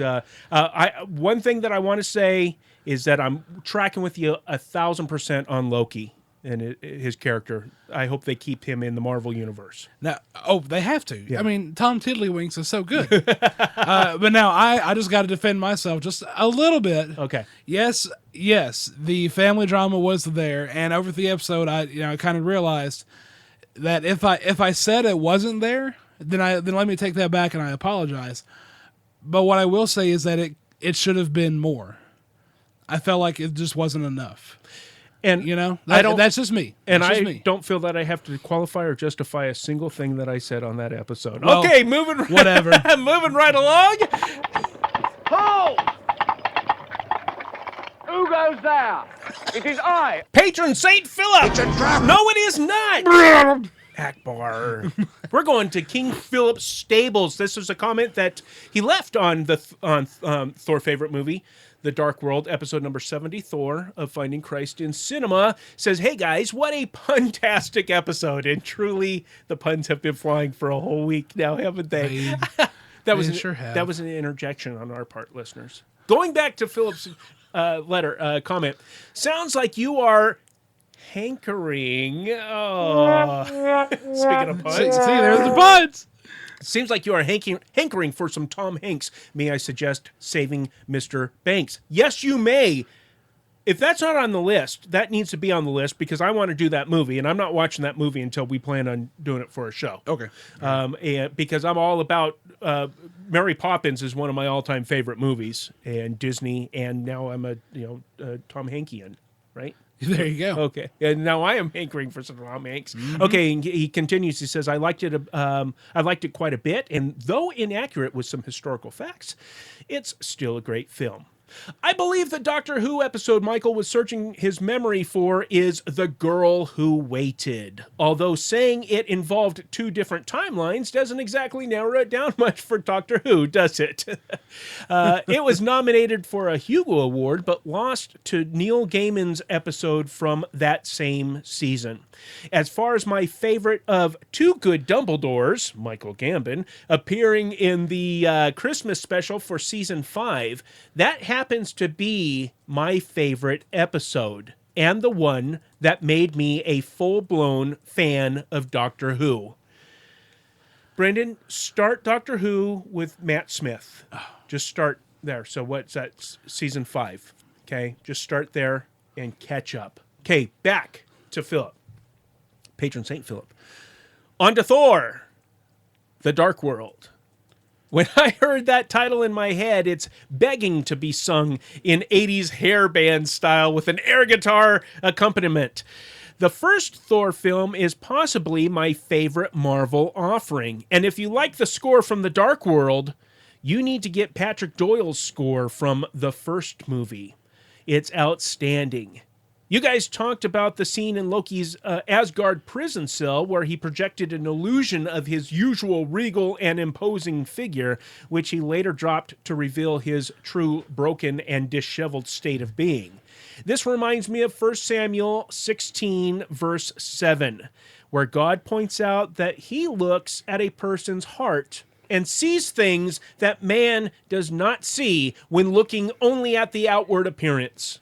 one thing that I want to say is that I'm tracking with you 1,000% on Loki and his character. I hope they keep him in the Marvel universe. Now, they have to. Yeah. I mean, Tom Tiddlywinks is so good. But now I just got to defend myself just a little bit. Okay. Yes, the family drama was there, and over the episode, I kind of realized that if I said it wasn't there, then let me take that back, and I apologize. But what I will say is that it should have been more. I felt like it just wasn't enough. And that's just me. And That's just I me. don't feel that I have to qualify or justify a single thing that I said on that episode. Well, okay, moving whatever. moving right along. Hold! Who goes there? It is I. Patron Saint Philip. It's a trap. No, it is not. Akbar. We're going to King Philip's stables. This was a comment that he left on the Thor favorite movie, The Dark World, episode number 70, Thor of Finding Christ in Cinema. Says, hey guys, what a puntastic episode. And truly, the puns have been flying for a whole week now, haven't they? That was an interjection on our part, listeners. Going back to Philip's comment, sounds like you are hankering. Oh, speaking of puns. See, there's the puns. Seems like you are hankering for some Tom Hanks. May I suggest saving Mr. Banks? Yes, you may. If that's not on the list, that needs to be on the list because I want to do that movie, and I'm not watching that movie until we plan on doing it for a show. Okay. And because I'm all about Mary Poppins is one of my all-time favorite movies, and Disney, and now I'm a Tom Hankian, right? There you go. Okay, and now I am hankering for some Tom Hanks. Mm-hmm. Okay, and he continues. He says, "I liked it. I liked it quite a bit, and though inaccurate with some historical facts, it's still a great film." I believe the Doctor Who episode Michael was searching his memory for is The Girl Who Waited. Although saying it involved two different timelines doesn't exactly narrow it down much for Doctor Who, does it? It was nominated for a Hugo Award, but lost to Neil Gaiman's episode from that same season. As far as my favorite of Two Good Dumbledores, Michael Gambon, appearing in the Christmas special for season 5, that happens to be my favorite episode and the one that made me a full-blown fan of Doctor Who. Brendan, start Doctor Who with Matt Smith. Just start there. So what's that? Season 5. Okay, just start there and catch up. Okay, back to Philip. Patron Saint Philip. On to Thor, The Dark World. When I heard that title in my head, it's begging to be sung in 80s hair band style with an air guitar accompaniment. The first Thor film is possibly my favorite Marvel offering. And if you like the score from The Dark World, you need to get Patrick Doyle's score from the first movie. It's outstanding. You guys talked about the scene in Loki's Asgard prison cell where he projected an illusion of his usual regal and imposing figure, which he later dropped to reveal his true broken and disheveled state of being. This reminds me of 1 Samuel 16, verse 7, where God points out that he looks at a person's heart and sees things that man does not see when looking only at the outward appearance.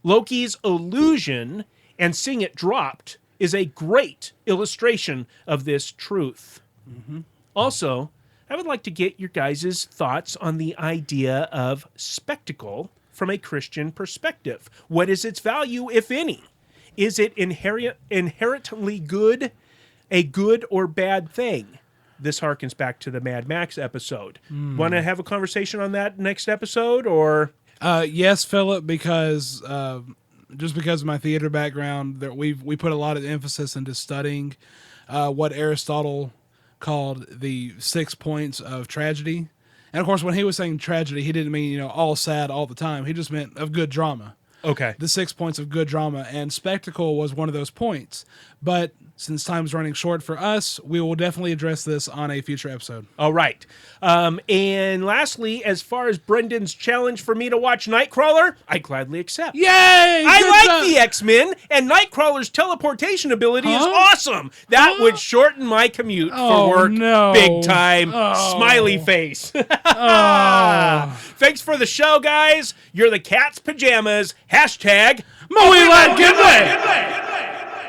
Loki's illusion and seeing it dropped is a great illustration of this truth. Also, I would like to get your guys' thoughts on the idea of spectacle from a Christian perspective. What is its value, if any? Is it inherently good, a good or bad thing? This harkens back to the Mad Max episode. Want to have a conversation on that next episode, or... Yes, Philip, because just because of my theater background, that we put a lot of emphasis into studying what Aristotle called the 6 points of tragedy. And of course, when he was saying tragedy, he didn't mean, all sad all the time. He just meant of good drama. Okay. The 6 points of good drama, and spectacle was one of those points. But since time's running short for us, we will definitely address this on a future episode. All right. And lastly, as far as Brendan's challenge for me to watch Nightcrawler, I gladly accept. Yay! I like the X-Men, and Nightcrawler's teleportation ability is awesome. That would shorten my commute for work big time. Smiley face. Thanks for the show, guys. You're the cat's pajamas. Hashtag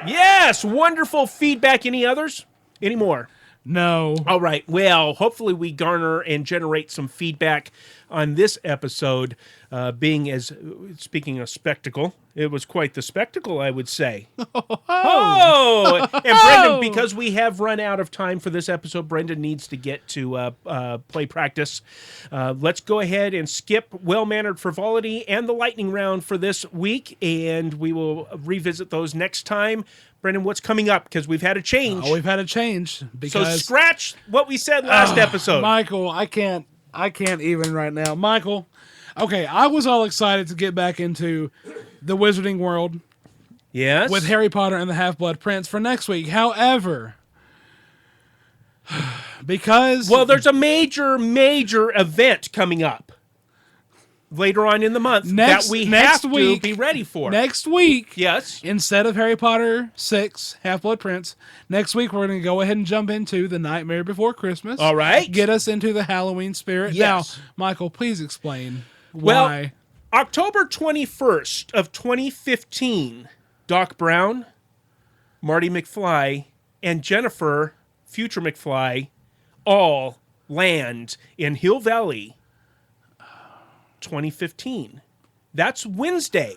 Yes, wonderful feedback. Any others? Any more? No. All right. Well, hopefully we garner and generate some feedback on this episode, speaking of spectacle, it was quite the spectacle, I would say. Oh! And Brendan, because we have run out of time for this episode, Brendan needs to get to play practice. Let's go ahead and skip Well-Mannered Frivolity and the Lightning Round for this week, and we will revisit those next time. Brendan, what's coming up? Because we've had a change. We've had a change. So scratch what we said last episode. Michael, I can't even right now. Michael, okay, I was all excited to get back into the Wizarding World. Yes. With Harry Potter and the Half-Blood Prince for next week. However, because... Well, there's a major event coming up later on in the month that we have to be ready for. Next week, yes, instead of Harry Potter 6, Half-Blood Prince, next week we're going to go ahead and jump into The Nightmare Before Christmas. All right. Get us into the Halloween spirit. Yes. Now, Michael, please explain why. Well, October 21st of 2015, Doc Brown, Marty McFly, and Jennifer, future McFly, all land in Hill Valley, 2015. That's Wednesday.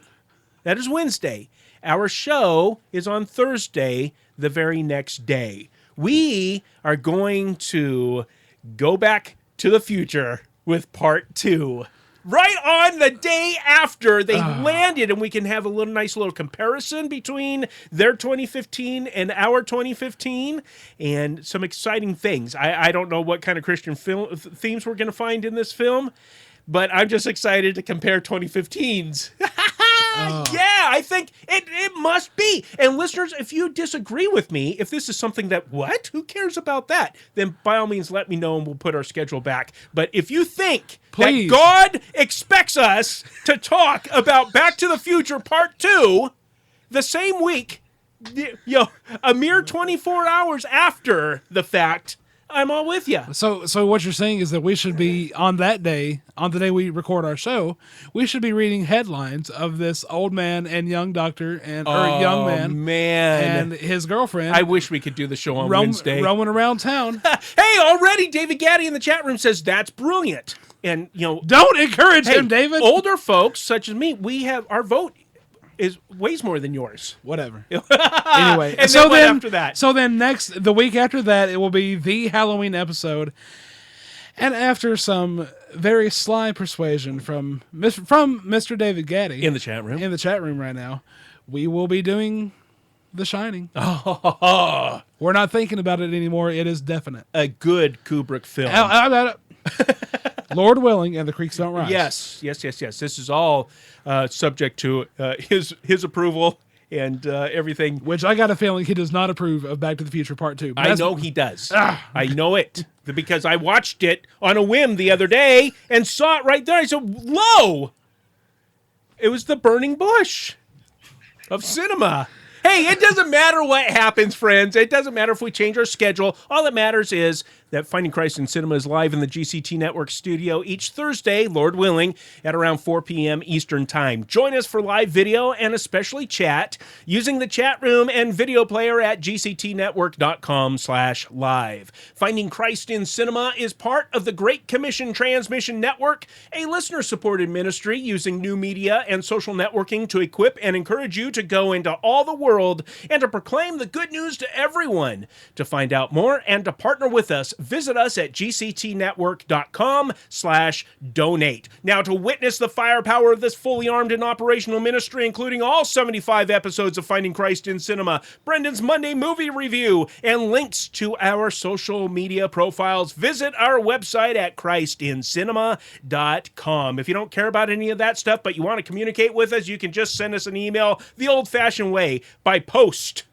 That is Wednesday. Our show is on Thursday, the very next day. We are going to go back to the future with part 2. Right on the day after they landed, and we can have a nice little comparison between their 2015 and our 2015, and some exciting things. I don't know what kind of Christian themes we're going to find in this film, but I'm just excited to compare 2015's. Yeah, I think it must be. And listeners, if you disagree with me, if this is something that, who cares about that? Then by all means, let me know and we'll put our schedule back. But if you think that God expects us to talk about Back to the Future Part 2 the same week, a mere 24 hours after the fact, I'm all with you. So what you're saying is that we should be, on that day, on the day we record our show, we should be reading headlines of this old man and young doctor and young man and his girlfriend. I wish we could do the show on Wednesday. Roaming around town. Hey, already David Gaddy in the chat room says that's brilliant. And don't encourage him, David. Older folks such as me, we have our vote is weighs more than yours. Whatever. Anyway, and then after that? So then the week after that, it will be the Halloween episode. And after some very sly persuasion from Mr. David Gaddy In the chat room. in the chat room right now, we will be doing The Shining. Oh, We're not thinking about it anymore. It is definite. a good Kubrick film. How about it? Lord willing, and the creeks don't rise. Yes. This is all subject to his approval and everything. Which I got a feeling he does not approve of Back to the Future Part 2. I know he does. I know it because I watched it on a whim the other day and saw it right there. I said, "Whoa!" It was the burning bush of cinema. Hey, it doesn't matter what happens, friends. It doesn't matter if we change our schedule. All that matters is that Finding Christ in Cinema is live in the GCT Network studio each Thursday, Lord willing, at around 4 p.m. Eastern Time. Join us for live video and especially chat using the chat room and video player at gctnetwork.com/live. Finding Christ in Cinema is part of the Great Commission Transmission Network, a listener-supported ministry using new media and social networking to equip and encourage you to go into all the world and to proclaim the good news to everyone. To find out more and to partner with us, visit us at gctnetwork.com/donate. Now, to witness the firepower of this fully armed and operational ministry, including all 75 episodes of Finding Christ in Cinema, Brendan's Monday movie review, and links to our social media profiles, visit our website at christincinema.com. If you don't care about any of that stuff, but you want to communicate with us, you can just send us an email the old-fashioned way by post.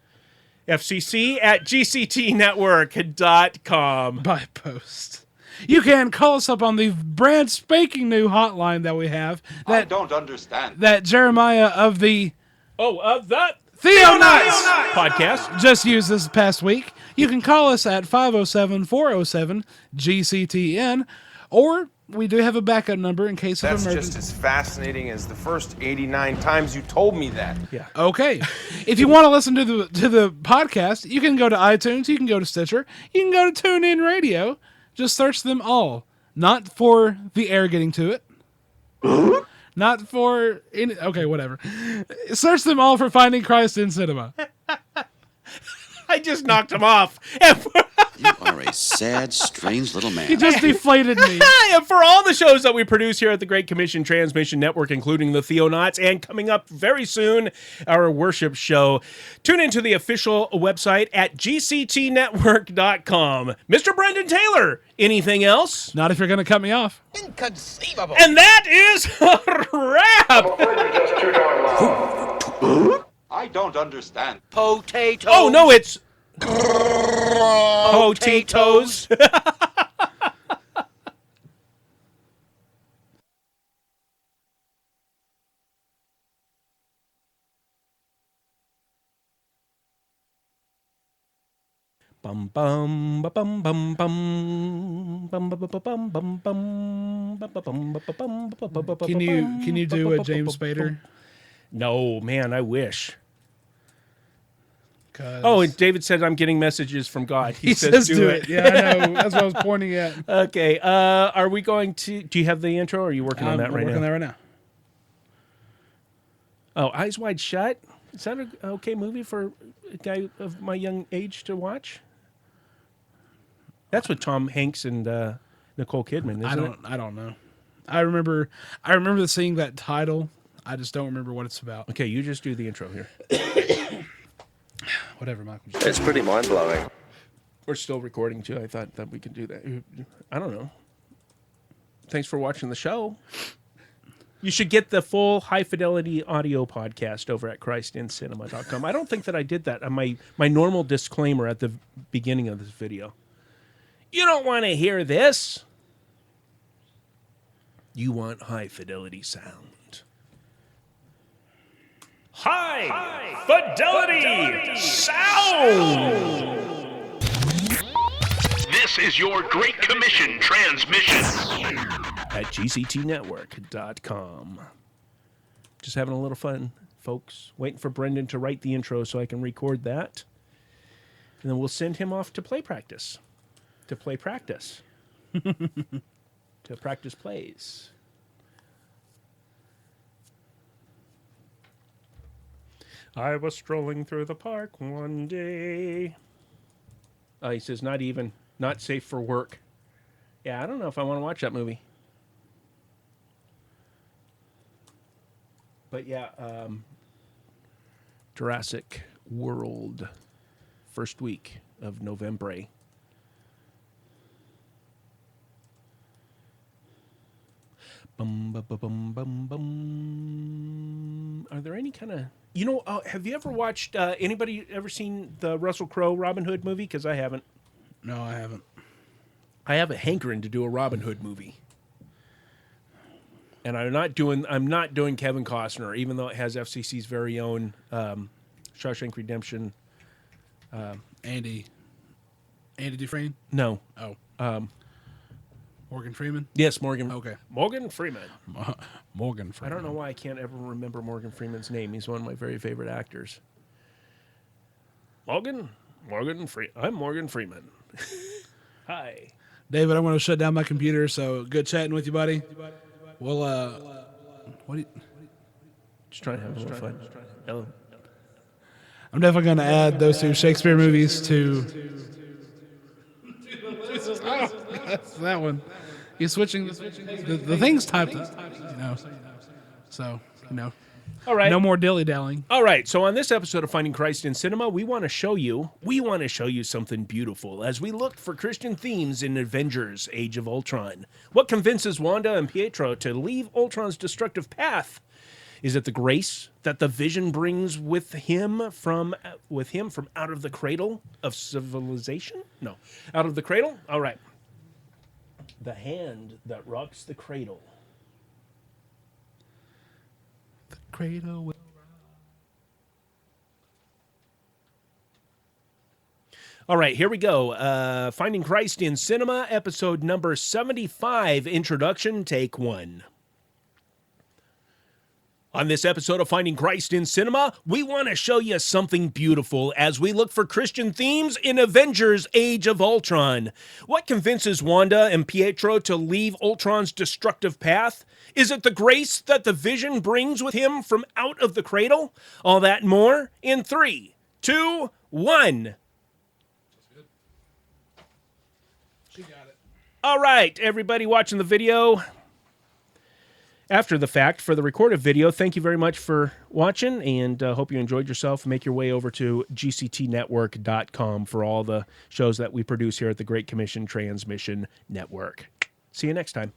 FCC@gctnetwork.com. By post. You can call us up on the brand spanking new hotline that we have. I don't understand. That Jeremiah of the Theonauts podcast just used this past week. You can call us at 507-407-GCTN, or we do have a backup number in case of That's emergency. just as fascinating as the first 89 times you told me that. Yeah. Okay. If you want to listen to the podcast, you can go to iTunes, you can go to Stitcher, you can go to TuneIn Radio. Just search them all. Not for the air getting to it. Not for any, okay, whatever. Search them all for Finding Christ in Cinema. I just knocked him off. You are a sad, strange little man. He just deflated me. And for all the shows that we produce here at the Great Commission Transmission Network, including the Theonauts, and coming up very soon, our worship show, tune into the official website at gctnetwork.com. Mr. Brendan Taylor, anything else? Not if you're going to cut me off. Inconceivable. And that is a wrap. I don't understand. Potato. Oh, no, it's potatoes. Bum bum ba bum bum bum bum ba ba bum bum bum ba ba bum ba ba bum ba ba ba ba. Can you do a James Spader? No, man, I wish. Oh, and David said I'm getting messages from God. He says do it. Yeah, I know. That's what I was pointing at. Okay. Are we going to? Do you have the intro? Or are you working on that right now? I'm working on that right now. Oh, Eyes Wide Shut. Is that an okay movie for a guy of my young age to watch? That's with Tom Hanks and Nicole Kidman, isn't it? I don't know. I remember seeing that title. I just don't remember what it's about. Okay, you just do the intro here. Whatever, Michael. It's pretty mind-blowing. We're still recording, too. I thought that we could do that. I don't know. Thanks for watching the show. You should get the full high-fidelity audio podcast over at christincinema.com. I don't think that I did that on my normal disclaimer at the beginning of this video. You don't want to hear this. You want high-fidelity sound. High fidelity sound. This is your Great Commission transmission. At gctnetwork.com. Just having a little fun, folks. Waiting for Brendan to write the intro so I can record that. And then we'll send him off to play practice. To play practice. To practice plays. I was strolling through the park one day. He says, not safe for work. Yeah, I don't know if I want to watch that movie. But yeah, Jurassic World, first week of November. Bum, bum, bum, bum, bum. Are there any kind of... have you ever watched... anybody ever seen the Russell Crowe Robin Hood movie? Because I haven't. No, I haven't. I have a hankering to do a Robin Hood movie. And I'm not doing Kevin Costner, even though it has FCC's very own Shawshank Redemption. Andy Dufresne? No. Oh. Morgan Freeman? Yes, Morgan. Okay. Morgan Freeman. Morgan Freeman. I don't know why I can't ever remember Morgan Freeman's name. He's one of my very favorite actors. Morgan Freeman. I'm Morgan Freeman. Hi. David, I'm going to shut down my computer, so good chatting with you, buddy. Well, what do you... Just trying to have a little fun. Hello. I'm definitely going to add those two Shakespeare movies to... That's that one. You're switching the things typed up, So, All right. No more dilly-dallying. All right. So on this episode of Finding Christ in Cinema, we want to show you something beautiful as we look for Christian themes in Avengers Age of Ultron. What convinces Wanda and Pietro to leave Ultron's destructive path? Is it the grace that the Vision brings with him from out of the cradle of civilization? No. Out of the cradle? All right. The hand that rocks the cradle. The cradle will... All right, here we go. Finding Christ in Cinema, episode number 75, introduction, take 1. On this episode of Finding Christ in Cinema, we want to show you something beautiful as we look for Christian themes in Avengers Age of Ultron. What convinces Wanda and Pietro to leave Ultron's destructive path? Is it the grace that the Vision brings with him from out of the cradle? All that and more in 3, 2, 1. She got it. All right, everybody watching the video after the fact for the recorded video, thank you very much for watching, and hope you enjoyed yourself. Make your way over to gctnetwork.com for all the shows that we produce here at the Great Commission Transmission Network. See you next time.